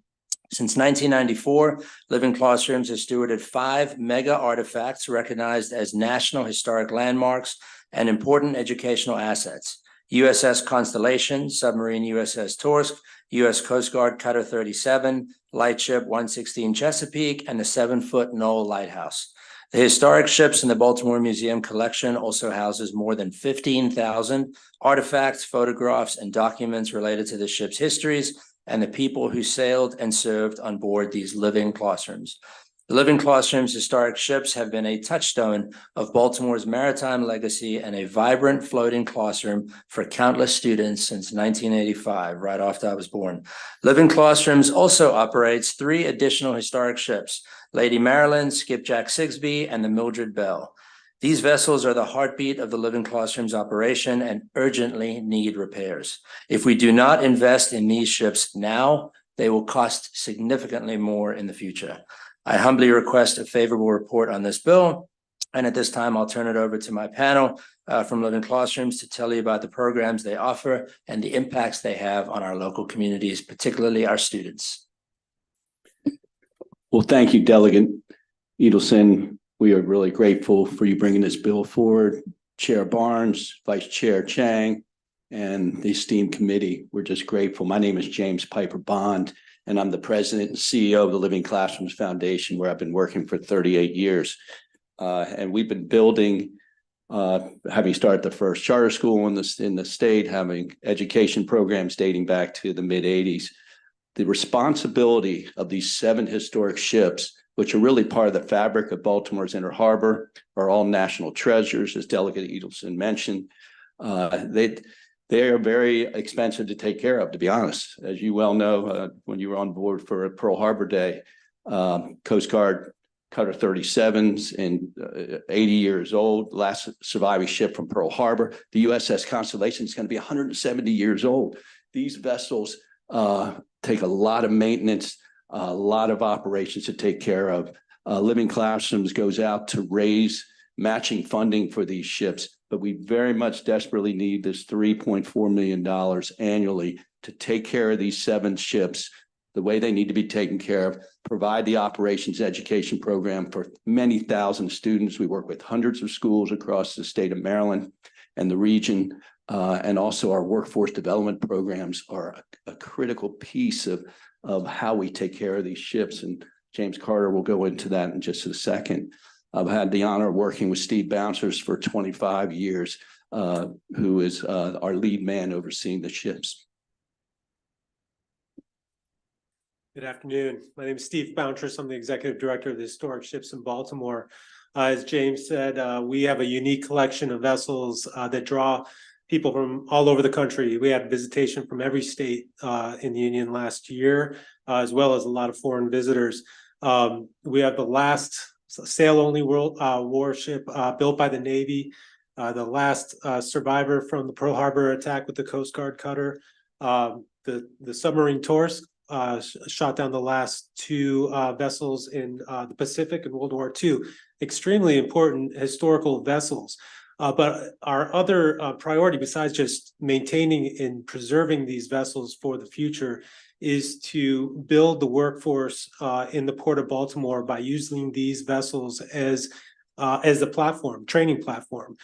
Since 1994, Living Classrooms has stewarded 5 mega artifacts recognized as National Historic Landmarks and important educational assets: USS Constellation, submarine USS Torsk, U.S. Coast Guard Cutter 37, Lightship 116 Chesapeake, and the 7-foot Knoll Lighthouse. The historic ships in the Baltimore Museum collection also houses more than 15,000 artifacts, photographs, and documents related to the ship's histories and the people who sailed and served on board these living classrooms. The Living Classrooms historic ships have been a touchstone of Baltimore's maritime legacy and a vibrant floating classroom for countless students since 1985, right after I was born. Living Classrooms also operates 3 additional historic ships, Lady Maryland, Skipjack Sigsbee, and the Mildred Bell. These vessels are the heartbeat of the Living Classrooms operation and urgently need repairs. If we do not invest in these ships now, they will cost significantly more in the future. I humbly request a favorable report on this bill. And at this time, I'll turn it over to my panel from Living Classrooms to tell you about the programs they offer and the impacts they have on our local communities, particularly our students. Well, thank you, Delegate Edelson. We are really grateful for you bringing this bill forward. Chair Barnes, Vice Chair Chang, and the esteemed committee. We're just grateful. My name is James Piper Bond, and I'm the president and CEO of the Living Classrooms Foundation, where I've been working for 38 years. And we've been building, having started the first charter school in the state, having education programs dating back to the mid-'80s. The responsibility of these 7 historic ships, which are really part of the fabric of Baltimore's Inner Harbor, are all national treasures, as Delegate Edelson mentioned. They are very expensive to take care of, to be honest. As you well know, when you were on board for Pearl Harbor Day, Coast Guard Cutter 37s and 80 years old, last surviving ship from Pearl Harbor. The USS Constellation is going to be 170 years old. These vessels take a lot of maintenance, a lot of operations to take care of. Living Classrooms goes out to raise matching funding for these ships, but we very much desperately need this $3.4 million annually to take care of these 7 ships the way they need to be taken care of, provide the operations education program for many thousand students. We work with hundreds of schools across the state of Maryland and the region, and also our workforce development programs are a critical piece of how we take care of these ships. And James Carter will go into that in just a second. I've had the honor of working with Steve Bouncers for 25 years, who is our lead man overseeing the ships. Good afternoon. My name is Steve Bouncers. I'm the Executive Director of the Historic Ships in Baltimore. As James said, we have a unique collection of vessels that draw people from all over the country. We had visitation from every state in the Union last year, as well as a lot of foreign visitors. We have the last sail-only warship built by the Navy, the last survivor from the Pearl Harbor attack with the Coast Guard cutter, the submarine Torsk shot down the last 2 vessels in the Pacific in World War II. Extremely important historical vessels. But our other priority, besides just maintaining and preserving these vessels for the future, is to build the workforce in the Port of Baltimore by using these vessels as a platform, training platform.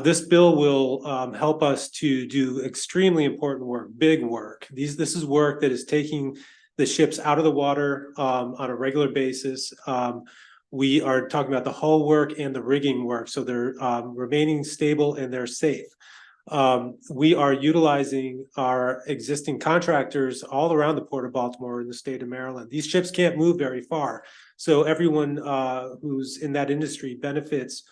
This bill will help us to do extremely important work, big work. This is work that is taking the ships out of the water on a regular basis. We are talking about the hull work and the rigging work, so they're remaining stable and they're safe. We are utilizing our existing contractors all around the Port of Baltimore in the state of Maryland. These ships can't move very far, so everyone who's in that industry benefits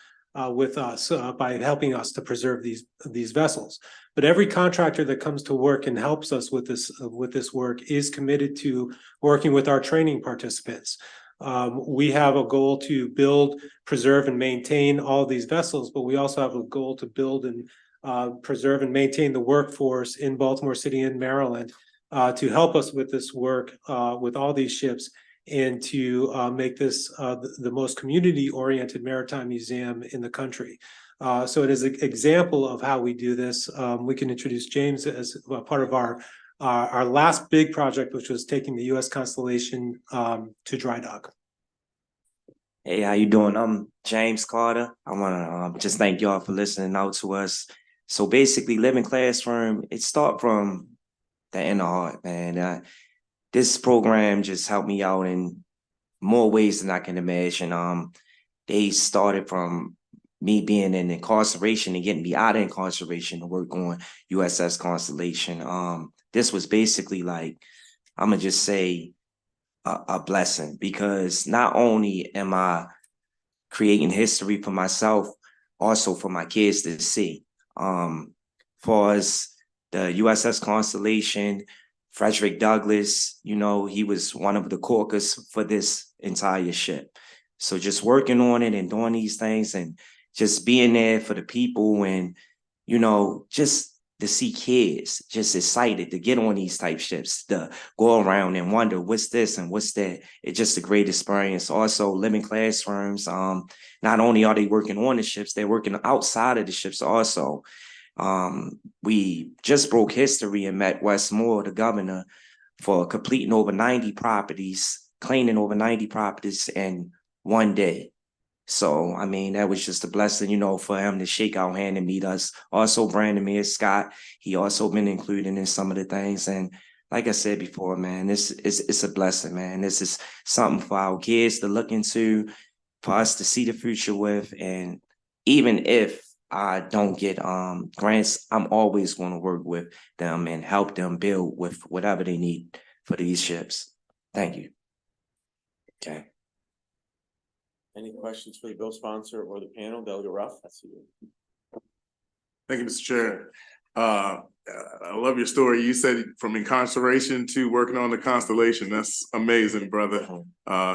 with us by helping us to preserve these vessels. But every contractor that comes to work and helps us with this work is committed to working with our training participants. We have a goal to build, preserve, and maintain all of these vessels, but we also have a goal to build and preserve and maintain the workforce in Baltimore City and Maryland to help us with this work with all these ships and to make this the most community-oriented maritime museum in the country. So it is an example of how we do this. We can introduce James as part of our last big project, which was taking the U.S. Constellation to dry dock. Hey, how you doing? I'm James Carter. I want to just thank y'all for listening out to us. So basically, Living Classroom, it starts from the inner heart, man. This program just helped me out in more ways than I can imagine. they started from me being in incarceration and getting me out of incarceration to work on USS Constellation. This was basically like, I'm gonna just say a blessing, because not only am I creating history for myself, also for my kids to see. Far as the USS Constellation, Frederick Douglass, you know, he was one of the caucus for this entire ship. So just working on it and doing these things and just being there for the people, and, you know, just to see kids just excited to get on these type ships, to go around and wonder what's this and what's that. It's just a great experience. Also, living classrooms. Not only are they working on the ships, they're working outside of the ships also. We just broke history and met Wes Moore, the governor, for completing over 90 properties, cleaning over 90 properties in one day. So, I mean, that was just a blessing, you know, for him to shake our hand and meet us. Also, Brandon Mayor Scott, he also been included in some of the things. And like I said before, man, it's a blessing, man. This is something for our kids to look into, for us to see the future with. And even if I don't get grants, I'm always going to work with them and help them build with whatever they need for these ships. Thank you. Okay. Any questions for the bill sponsor or the panel? Delegate Ruff, I see you. Thank you, Mr. Chair. I love your story. You said from incarceration to working on the Constellation. That's amazing, brother.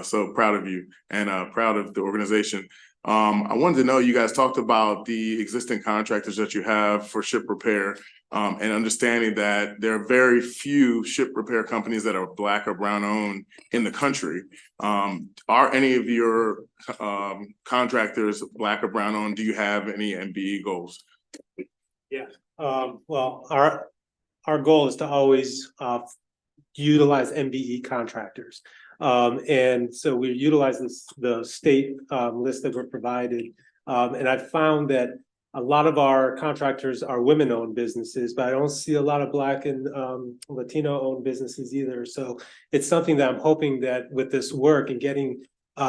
So proud of you and proud of the organization. I wanted to know, you guys talked about the existing contractors that you have for ship repair, and understanding that there are very few ship repair companies that are Black or Brown owned in the country. Are any of your contractors Black or Brown owned? Do you have any MBE goals? Yeah, well, our goal is to always utilize MBE contractors. And so we utilize the state list that were provided. And I found that a lot of our contractors are women-owned businesses, but I don't see a lot of Black and Latino-owned businesses either. So it's something that I'm hoping that with this work and getting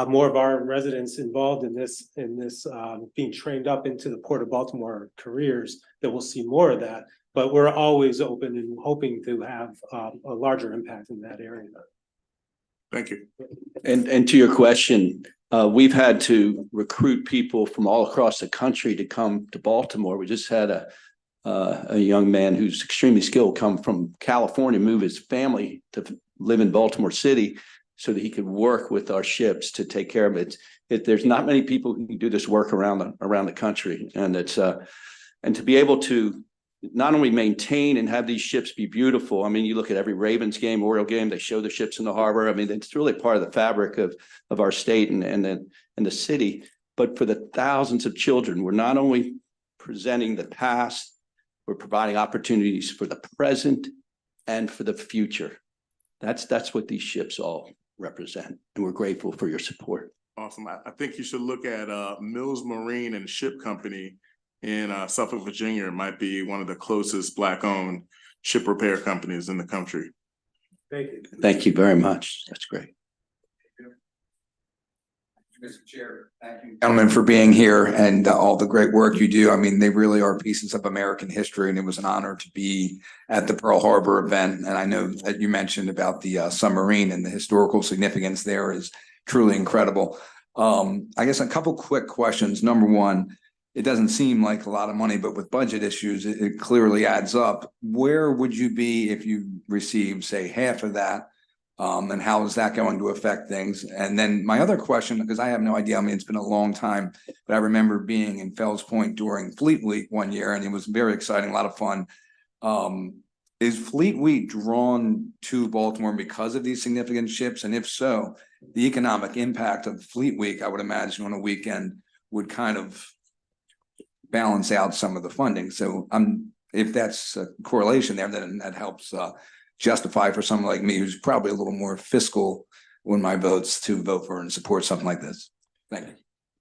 more of our residents involved in this being trained up into the Port of Baltimore careers, that we'll see more of that. But we're always open and hoping to have a larger impact in that area. Thank you. And to your question, we've had to recruit people from all across the country to come to Baltimore. We just had a young man who's extremely skilled come from California, move his family to live in Baltimore City so that he could work with our ships to take care of it. There's not many people who can do this work around the country, and it's and to be able to not only maintain and have these ships be beautiful. I mean, you look at every Ravens game, Oriole game, they show the ships in the harbor. I mean, it's really part of the fabric of our state and the city. But for the thousands of children, we're not only presenting the past, we're providing opportunities for the present and for the future. That's what these ships all represent. And we're grateful for your support. Awesome. I think you should look at Mills Marine and Ship Company in Suffolk, Virginia. It might be one of the closest Black-owned ship repair companies in the country. Thank you. Thank you very much. That's great. Mr. Chair, thank you, gentlemen, for being here and all the great work you do. I mean, they really are pieces of American history, and it was an honor to be at the Pearl Harbor event. And I know that you mentioned about the submarine, and the historical significance there is truly incredible. I guess a couple quick questions. Number one, it doesn't seem like a lot of money, but with budget issues, it clearly adds up. Where would you be if you received, say, half of that? And how is that going to affect things? And then my other question, because I have no idea, I mean, it's been a long time, but I remember being in Fells Point during Fleet Week one year, and it was very exciting, a lot of fun. Is Fleet Week drawn to Baltimore because of these significant ships? And if so, the economic impact of Fleet Week, I would imagine on a weekend, would kind of balance out some of the funding. So if that's a correlation there, then that helps justify for someone like me, who's probably a little more fiscal when my votes, to vote for and support something like this. Thank you.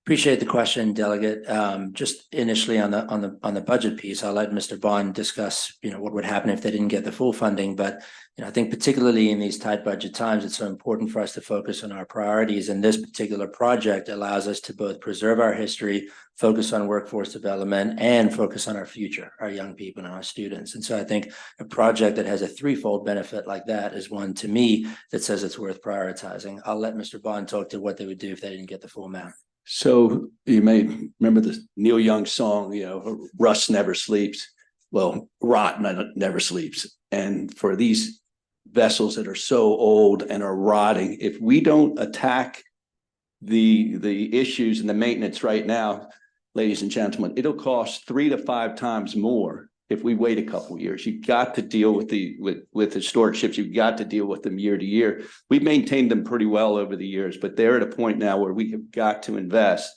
Appreciate the question, Delegate. Just initially on the budget piece, I'll let Mr. Bond discuss, what would happen if they didn't get the full funding. But, I think particularly in these tight budget times, it's so important for us to focus on our priorities. And this particular project allows us to both preserve our history, focus on workforce development, and focus on our future, our young people and our students. And so I think a project that has a threefold benefit like that is one, to me, that says it's worth prioritizing. I'll let Mr. Bond talk to what they would do if they didn't get the full amount. So you may remember the Neil Young song, rust never sleeps. Well, rot never sleeps. And for these vessels that are so old and are rotting, if we don't attack the issues and the maintenance right now, ladies and gentlemen, it'll cost 3 to 5 times more if we wait a couple of years. You've got to deal with historic ships. You've got to deal with them year to year. We've maintained them pretty well over the years, but they're at a point now where we have got to invest.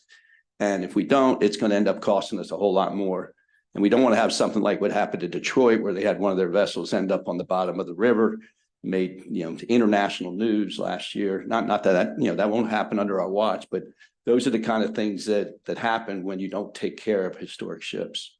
And if we don't, it's going to end up costing us a whole lot more. And we don't want to have something like what happened to Detroit, where they had one of their vessels end up on the bottom of the river, made international news last year. Not that that won't happen under our watch, but those are the kind of things that happen when you don't take care of historic ships.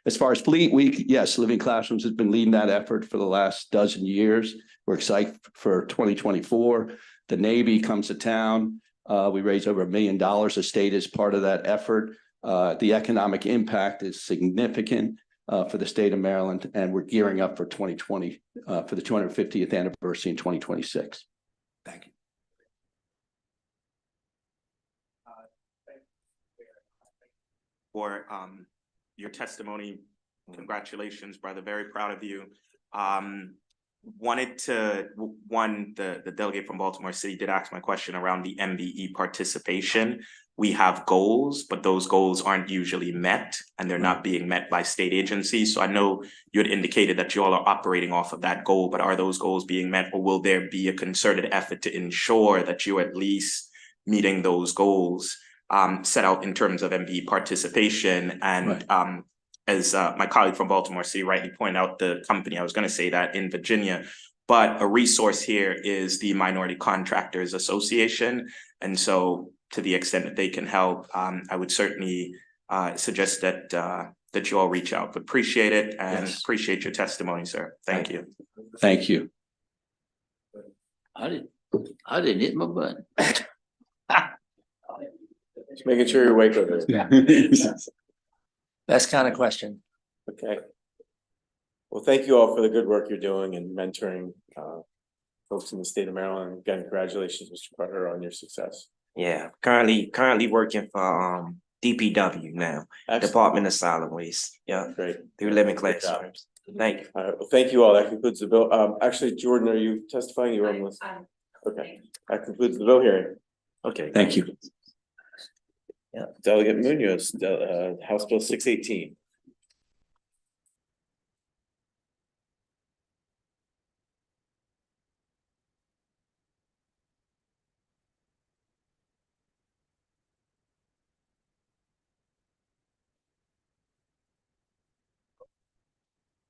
As far as Fleet Week, yes, Living Classrooms has been leading that effort for the last dozen years. We're excited for 2024. The Navy comes to town. We raised over $1 million. The state is part of that effort. The economic impact is significant for the state of Maryland, and we're gearing up for 2020 for the 250th anniversary in 2026. Thank you. For your testimony. Congratulations, brother. Very proud of you. Wanted to, the delegate from Baltimore City did ask my question around the MBE participation. We have goals, but those goals aren't usually met, and they're not being met by state agencies. So I know you had indicated that you all are operating off of that goal, but are those goals being met, or will there be a concerted effort to ensure that you're at least meeting those goals set out in terms of MBE participation? And as my colleague from Baltimore City rightly pointed out, the company, I was going to say that in Virginia, but a resource here is the Minority Contractors Association. And so to the extent that they can help, I would certainly suggest that that you all reach out. But appreciate it, and appreciate your testimony, sir. Thank you. Thank you. I didn't hit my button. Just making sure you're awake over there. Yeah. Best kind of question. Okay. Well, thank you all for the good work you're doing and mentoring folks in the state of Maryland. Again, congratulations, Mr. Carter, on your success. Yeah, currently working for DPW now, Department of Solid Waste. Yeah, great. Through Living Classrooms. Thank you. All right. Well, thank you all. That concludes the bill. Actually, Jordan, are you testifying? You're on the list. Okay. That concludes the bill hearing. Okay. Thank you. Yeah. Delegate Munoz, House Bill 618.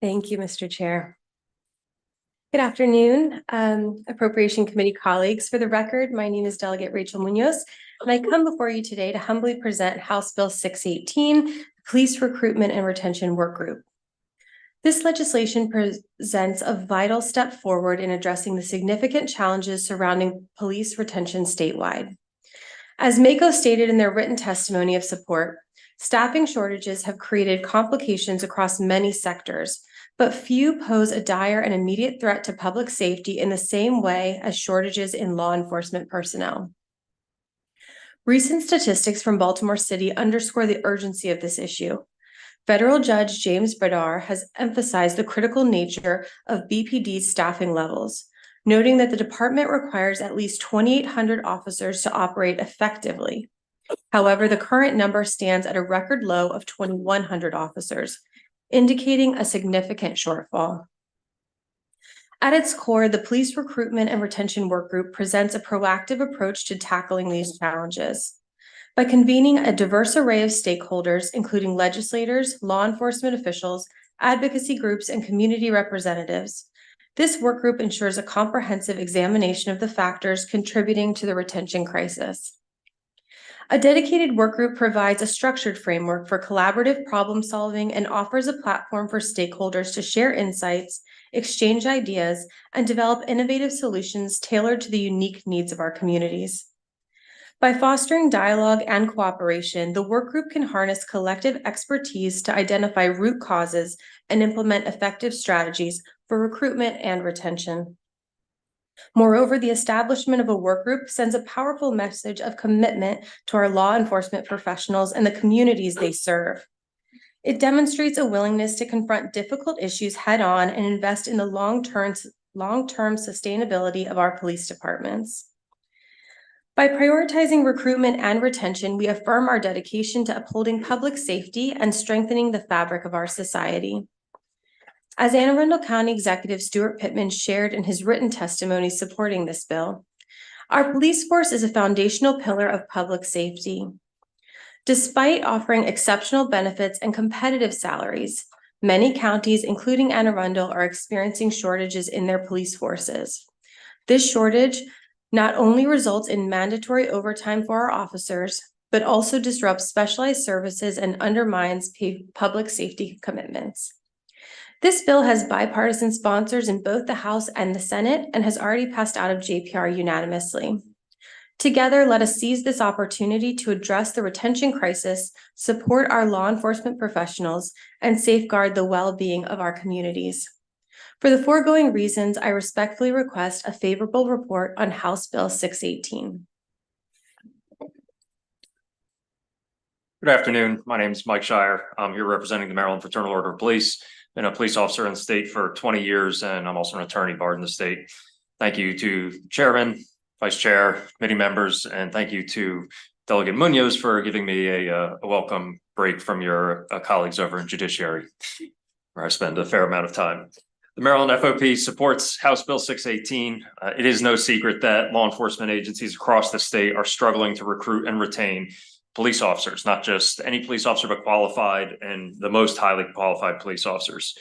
Thank you, Mr. Chair. Good afternoon, Appropriation Committee colleagues. For the record, my name is Delegate Rachel Munoz, and I come before you today to humbly present House Bill 618, Police Recruitment and Retention Work Group. This legislation presents a vital step forward in addressing the significant challenges surrounding police retention statewide. As MACO stated in their written testimony of support, staffing shortages have created complications across many sectors, but few pose a dire and immediate threat to public safety in the same way as shortages in law enforcement personnel. Recent statistics from Baltimore City underscore the urgency of this issue. Federal Judge James Bradar has emphasized the critical nature of BPD's staffing levels, noting that the department requires at least 2,800 officers to operate effectively. However, the current number stands at a record low of 2,100 officers, indicating a significant shortfall. At its core, the Police Recruitment and Retention Work Group presents a proactive approach to tackling these challenges. By convening a diverse array of stakeholders, including legislators, law enforcement officials, advocacy groups, and community representatives, this work group ensures a comprehensive examination of the factors contributing to the retention crisis. A dedicated work group provides a structured framework for collaborative problem solving and offers a platform for stakeholders to share insights, exchange ideas, and develop innovative solutions tailored to the unique needs of our communities. By fostering dialogue and cooperation, the work group can harness collective expertise to identify root causes and implement effective strategies for recruitment and retention. Moreover, the establishment of a work group sends a powerful message of commitment to our law enforcement professionals and the communities they serve. It demonstrates a willingness to confront difficult issues head-on and invest in the long-term sustainability of our police departments. By prioritizing recruitment and retention, we affirm our dedication to upholding public safety and strengthening the fabric of our society. As Anne Arundel County Executive Stuart Pittman shared in his written testimony supporting this bill, our police force is a foundational pillar of public safety. Despite offering exceptional benefits and competitive salaries, many counties, including Anne Arundel, are experiencing shortages in their police forces. This shortage not only results in mandatory overtime for our officers, but also disrupts specialized services and undermines public safety commitments. This bill has bipartisan sponsors in both the House and the Senate and has already passed out of JPR unanimously. Together, let us seize this opportunity to address the retention crisis, support our law enforcement professionals, and safeguard the well-being of our communities. For the foregoing reasons, I respectfully request a favorable report on House Bill 618. Good afternoon. My name is Mike Shire. I'm here representing the Maryland Fraternal Order of Police. Been a police officer in the state for 20 years, and I'm also an attorney barred in the state. Thank you to Chairman, Vice Chair, committee members, and thank you to Delegate Munoz for giving me a welcome break from your colleagues over in Judiciary, where I spend a fair amount of time. The Maryland FOP supports House Bill 618. It is no secret that law enforcement agencies across the state are struggling to recruit and retain police officers, not just any police officer, but qualified and the most highly qualified police officers.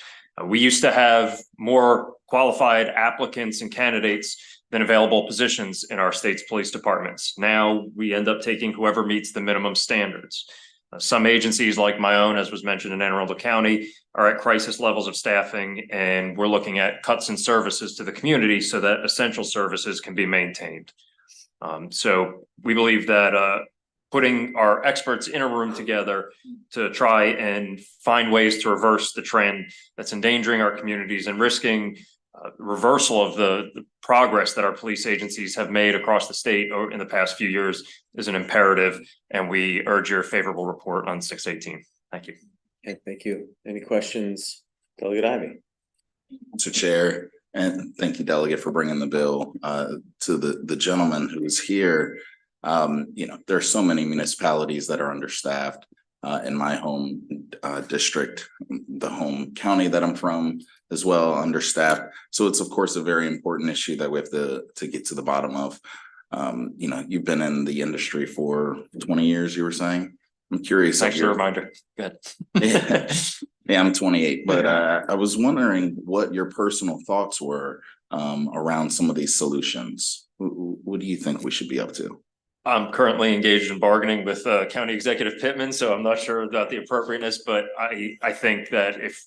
We used to have more qualified applicants and candidates than available positions in our state's police departments. Now we end up taking whoever meets the minimum standards. Some agencies like my own, as was mentioned in Anne Arundel County, are at crisis levels of staffing, and we're looking at cuts in services to the community so that essential services can be maintained. So we believe that putting our experts in a room together to try and find ways to reverse the trend that's endangering our communities and risking reversal of the progress that our police agencies have made across the state in the past few years is an imperative, and we urge your favorable report on 618. Thank you. Okay, thank you. Any questions, Delegate Ivey? Mr. Chair, and thank you, Delegate, for bringing the bill to the gentleman who's here. There are so many municipalities that are understaffed. In my home district, the home county that I'm from as well, understaffed. So it's of course a very important issue that we have to get to the bottom of. You've been in the industry for 20 years, you were saying. I'm curious. Thanks for the reminder. Good. Yeah, I'm 28, but I was wondering what your personal thoughts were around some of these solutions. What do you think we should be up to? I'm currently engaged in bargaining with County Executive Pittman, so I'm not sure about the appropriateness, but I think that if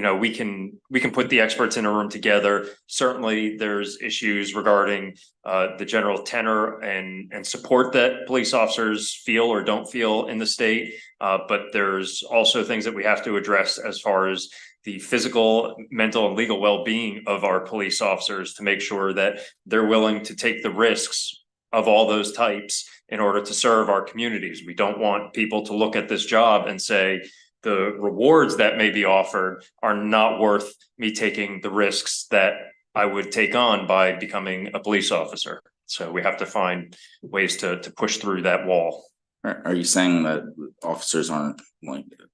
we can put the experts in a room together. Certainly, there's issues regarding the general tenor and support that police officers feel or don't feel in the state, but there's also things that we have to address as far as the physical, mental, and legal well-being of our police officers to make sure that they're willing to take the risks of all those types in order to serve our communities. We don't want people to look at this job and say the rewards that may be offered are not worth me taking the risks that I would take on by becoming a police officer. So we have to find ways to push through that wall. Are you saying that officers aren't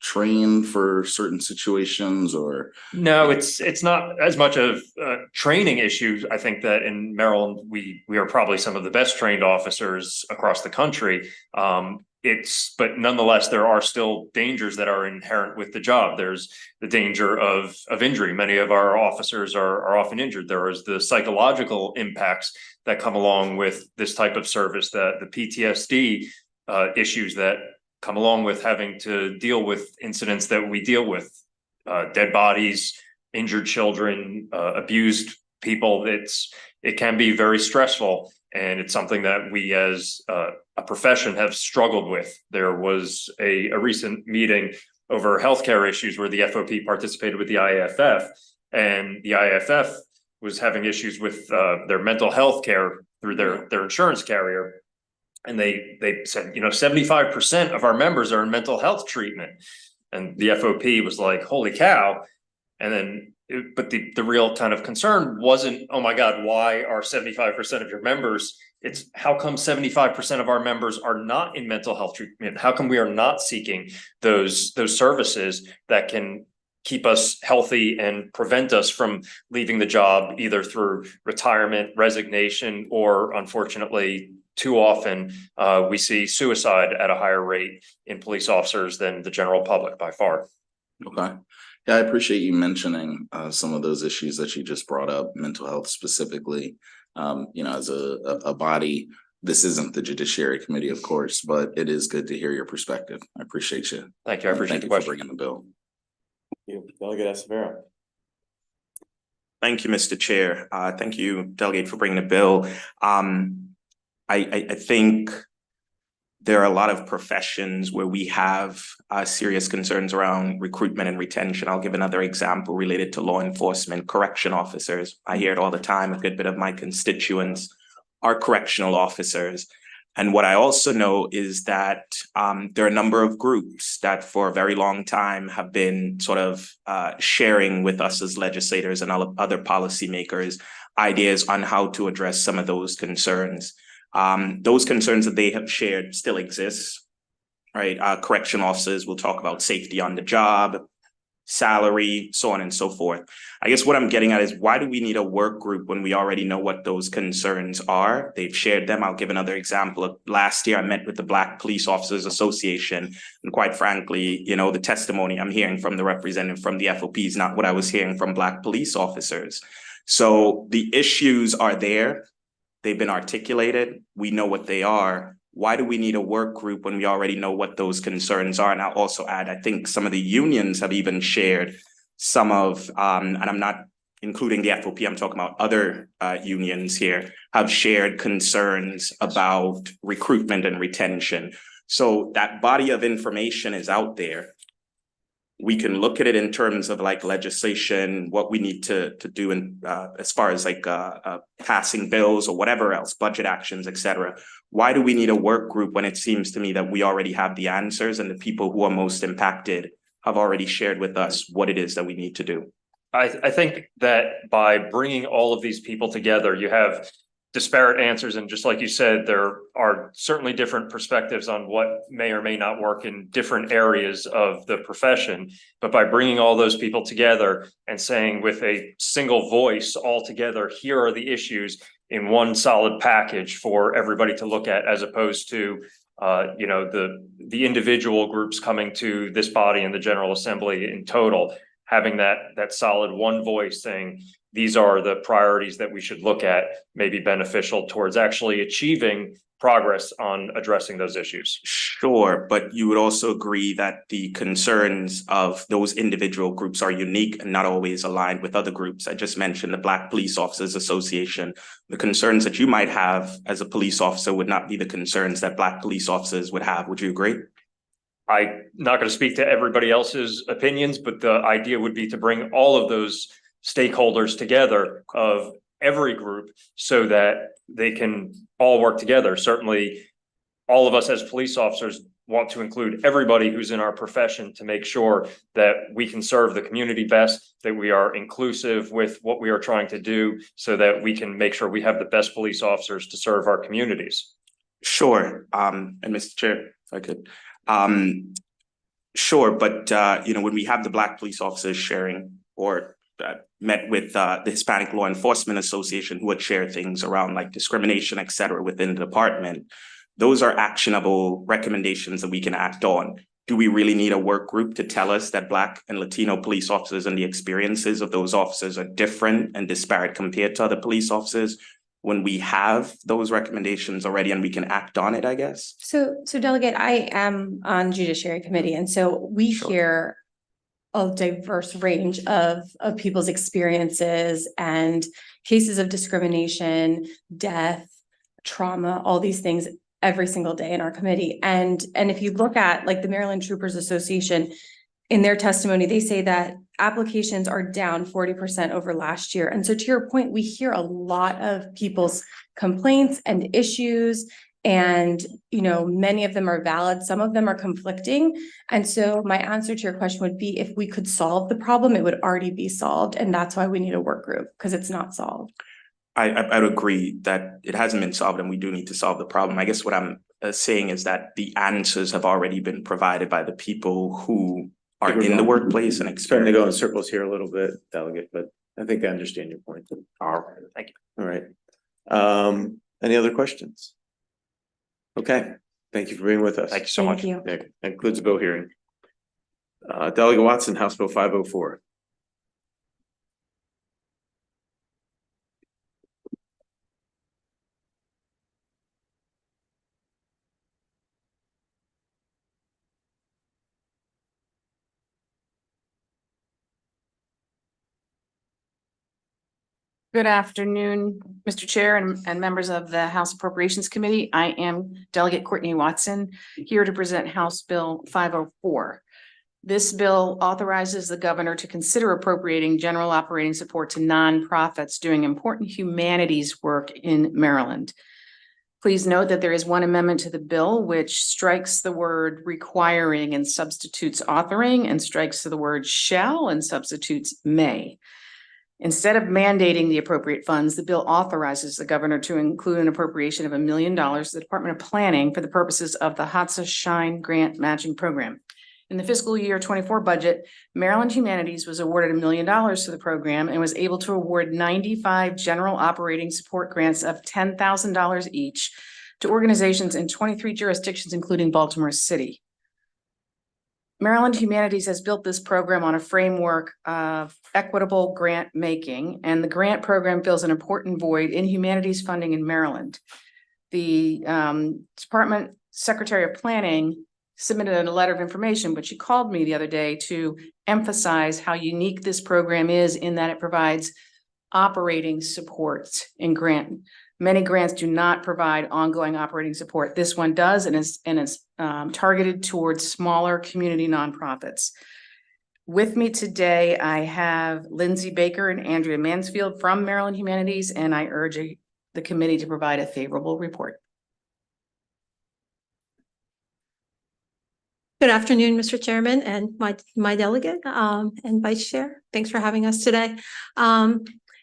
trained for certain situations, or? No, it's not as much of training issues. I think that in Maryland, we are probably some of the best trained officers across the country. but nonetheless, there are still dangers that are inherent with the job. There's the danger of injury. Many of our officers are often injured. There is the psychological impacts that come along with this type of service, the PTSD issues that come along with having to deal with incidents that we deal with, dead bodies, injured children, abused people. It can be very stressful, and it's something that we as a profession have struggled with. There was a recent meeting over healthcare issues where the FOP participated with the IAFF, and the IAFF was having issues with their mental health care through their insurance carrier. And they said, 75% of our members are in mental health treatment. And the FOP was like, holy cow. And then, but the real kind of concern wasn't, oh my God, why are 75% of your members? It's how come 75% of our members are not in mental health treatment? How come we are not seeking those services that can keep us healthy and prevent us from leaving the job either through retirement, resignation, or unfortunately, too often we see suicide at a higher rate in police officers than the general public by far. Okay. Yeah, I appreciate you mentioning some of those issues that you just brought up, mental health specifically. As a body, this isn't the Judiciary Committee, of course, but it is good to hear your perspective. I appreciate you. Thank you. I appreciate the question. Thank you for bringing the bill. Thank you, Delegate Acevedo. Thank you, Mr. Chair. Thank you, Delegate, for bringing the bill. I think there are a lot of professions where we have serious concerns around recruitment and retention. I'll give another example related to law enforcement, correction officers. I hear it all the time. A good bit of my constituents are correctional officers. And what I also know is that there are a number of groups that for a very long time have been sort of sharing with us as legislators and other policymakers ideas on how to address some of those concerns. Those concerns that they have shared still exist, right? Correction officers will talk about safety on the job, salary, so on and so forth. I guess what I'm getting at is, why do we need a work group when we already know what those concerns are? They've shared them. I'll give another example. Last year, I met with the Black Police Officers Association. And quite frankly, the testimony I'm hearing from the representative from the FOP is not what I was hearing from Black police officers. So the issues are there. They've been articulated. We know what they are. Why do we need a work group when we already know what those concerns are? And I'll also add, I think some of the unions have even shared some of, and I'm not including the FOP, I'm talking about other unions here, have shared concerns about recruitment and retention. So that body of information is out there. We can look at it in terms of like legislation, what we need to do in as far as like passing bills or whatever else, budget actions, etc. Why do we need a work group when it seems to me that we already have the answers and the people who are most impacted have already shared with us what it is that we need to do? I think that by bringing all of these people together, you have disparate answers. And just like you said, there are certainly different perspectives on what may or may not work in different areas of the profession. But by bringing all those people together and saying with a single voice all together, here are the issues in one solid package for everybody to look at, as opposed to the individual groups coming to this body and the General Assembly in total, having that solid one voice saying, these are the priorities that we should look at, may be beneficial towards actually achieving progress on addressing those issues. Sure, but you would also agree that the concerns of those individual groups are unique and not always aligned with other groups. I just mentioned the Black Police Officers Association. The concerns that you might have as a police officer would not be the concerns that Black police officers would have. Would you agree? I'm not going to speak to everybody else's opinions, but the idea would be to bring all of those stakeholders together of every group so that they can all work together. Certainly, all of us as police officers want to include everybody who's in our profession to make sure that we can serve the community best, that we are inclusive with what we are trying to do, so that we can make sure we have the best police officers to serve our communities. Sure. And Mr. Chair, if I could. Sure, but when we have the Black police officers sharing, or met with the Hispanic Law Enforcement Association, who would share things around like discrimination, et cetera, within the department, those are actionable recommendations that we can act on. Do we really need a work group to tell us that Black and Latino police officers and the experiences of those officers are different and disparate compared to other police officers when we have those recommendations already and we can act on it, I guess? So Delegate, I am on Judiciary Committee, and so we hear a diverse range of people's experiences and cases of discrimination, death, trauma, all these things every single day in our committee. And if you look at like the Maryland Troopers Association, in their testimony, they say that applications are down 40% over last year. And so to your point, we hear a lot of people's complaints and issues, and many of them are valid, some of them are conflicting. And so my answer to your question would be, if we could solve the problem, it would already be solved. And that's why we need a work group, because it's not solved. I would agree that it hasn't been solved and we do need to solve the problem. I guess what I'm saying is that the answers have already been provided by the people who are in the workplace and Starting to go in circles here a little bit, Delegate, but I think I understand your point. All right, thank you. All right. Any other questions? Okay, thank you for being with us. Thank you so much. Thank you. That concludes the bill hearing. Delegate Watson, House Bill 504. Good afternoon, Mr. Chair and members of the House Appropriations Committee. I am Delegate Courtney Watson, here to present House Bill 504. This bill authorizes the governor to consider appropriating general operating support to nonprofits doing important humanities work in Maryland. Please note that there is one amendment to the bill which strikes the word requiring and substitutes authoring, and strikes the word shall and substitutes may. Instead of mandating the appropriate funds, the bill authorizes the governor to include an appropriation of $1 million to the Department of Planning for the purposes of the HOTSA Shine Grant Matching Program. In the fiscal year 24 budget, Maryland Humanities was awarded $1 million to the program and was able to award 95 general operating support grants of $10,000 each to organizations in 23 jurisdictions, including Baltimore City. Maryland Humanities has built this program on a framework of equitable grant making, and the grant program fills an important void in humanities funding in Maryland. The Department Secretary of Planning submitted a letter of information, but she called me the other day to emphasize how unique this program is in that it provides operating support in grant. Many grants do not provide ongoing operating support. This one does, and is targeted towards smaller community nonprofits. With me today, I have Lindsay Baker and Andrea Mansfield from Maryland Humanities, and I urge the committee to provide a favorable report. Good afternoon, Mr. Chairman and my delegate and Vice Chair. Thanks for having us today.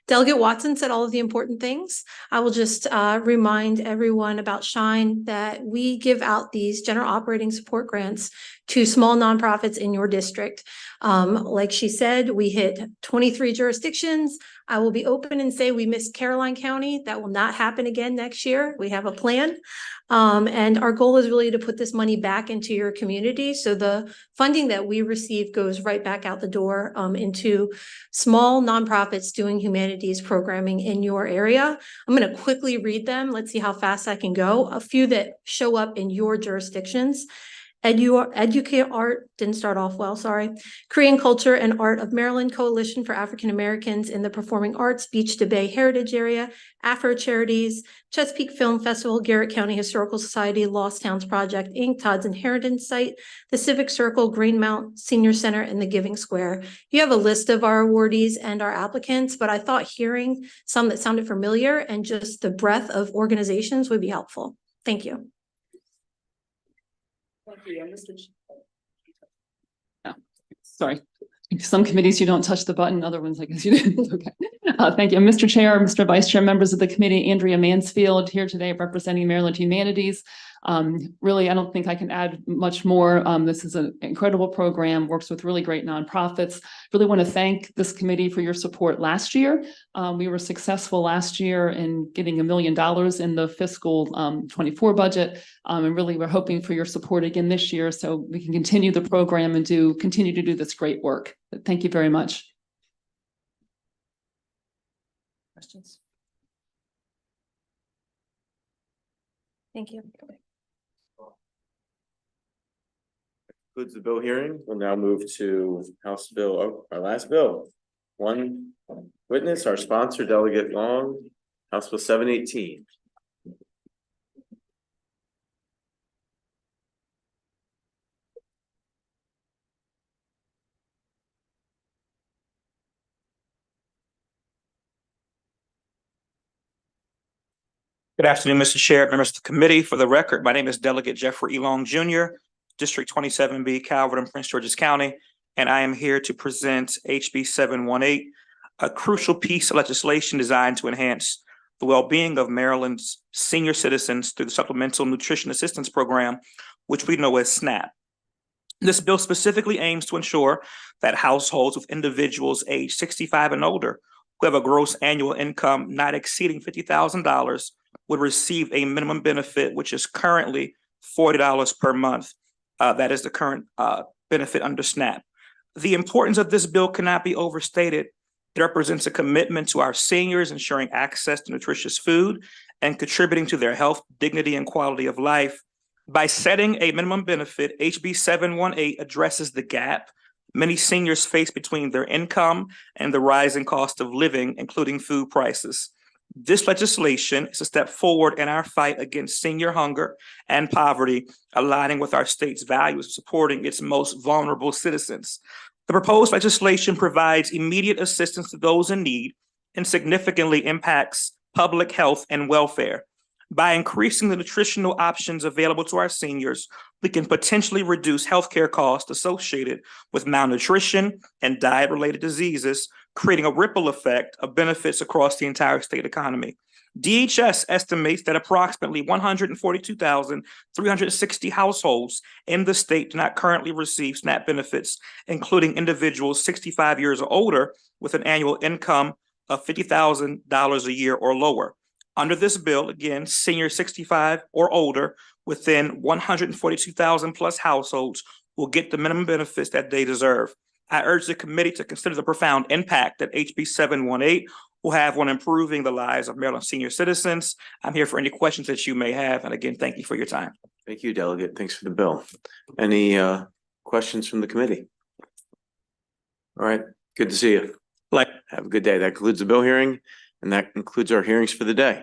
Delegate Watson said all of the important things. I will just remind everyone about Shine, that we give out these general operating support grants to small nonprofits in your district. Like she said, we hit 23 jurisdictions. I will be open and say we missed Caroline County. That will not happen again next year. We have a plan. And our goal is really to put this money back into your community. So the funding that we receive goes right back out the door into small nonprofits doing humanities programming in your area. I'm going to quickly read them. Let's see how fast I can go. A few that show up in your jurisdictions. Educate Art didn't start off well, sorry. Korean Culture and Art of Maryland Coalition for African Americans in the Performing Arts, Beach to Bay Heritage Area, Afro Charities, Chesapeake Film Festival, Garrett County Historical Society, Lost Towns Project, Inc., Todd's Inheritance Site, the Civic Circle, Greenmount Senior Center, and the Giving Square. You have a list of our awardees and our applicants, but I thought hearing some that sounded familiar and just the breadth of organizations would be helpful. Thank you. Oh, sorry. Some committees you don't touch the button, other ones I guess you didn't. Okay. Thank you, Mr. Chair, Mr. Vice Chair, members of the committee. Andrea Mansfield here today representing Maryland Humanities. Really, I don't think I can add much more. This is an incredible program, works with really great nonprofits. Really want to thank this committee for your support last year. We were successful last year in getting $1 million in the fiscal 24 budget. And really, we're hoping for your support again this year so we can continue the program and continue to do this great work. Thank you very much. Questions? Thank you. Concludes the bill hearing. We'll now move to House Bill, our last bill. One witness, our sponsor, Delegate Long, House Bill 718. Good afternoon, Mr. Chair, members of the committee. For the record, my name is Delegate Jeffrey E. Long Jr., District 27B, Calvert and Prince George's County, and I am here to present HB 718, a crucial piece of legislation designed to enhance the well-being of Maryland's senior citizens through the Supplemental Nutrition Assistance Program, which we know as SNAP. This bill specifically aims to ensure that households with individuals aged 65 and older who have a gross annual income not exceeding $50,000 would receive a minimum benefit, which is currently $40 per month. That is the current benefit under SNAP. The importance of this bill cannot be overstated. It represents a commitment to our seniors, ensuring access to nutritious food and contributing to their health, dignity, and quality of life. By setting a minimum benefit, HB 718 addresses the gap many seniors face between their income and the rising cost of living, including food prices. This legislation is a step forward in our fight against senior hunger and poverty, aligning with our state's values of supporting its most vulnerable citizens. The proposed legislation provides immediate assistance to those in need and significantly impacts public health and welfare. By increasing the nutritional options available to our seniors, we can potentially reduce healthcare costs associated with malnutrition and diet-related diseases, creating a ripple effect of benefits across the entire state economy. DHS estimates that approximately 142,360 households in the state do not currently receive SNAP benefits, including individuals 65 years or older with an annual income of $50,000 a year or lower. Under this bill, again, seniors 65 or older within 142,000 plus households will get the minimum benefits that they deserve. I urge the committee to consider the profound impact that HB 718 will have on improving the lives of Maryland senior citizens. I'm here for any questions that you may have. And again, thank you for your time. Thank you, Delegate. Thanks for the bill. Any questions from the committee? All right, good to see you. Have a good day. That concludes the bill hearing, and that concludes our hearings for the day.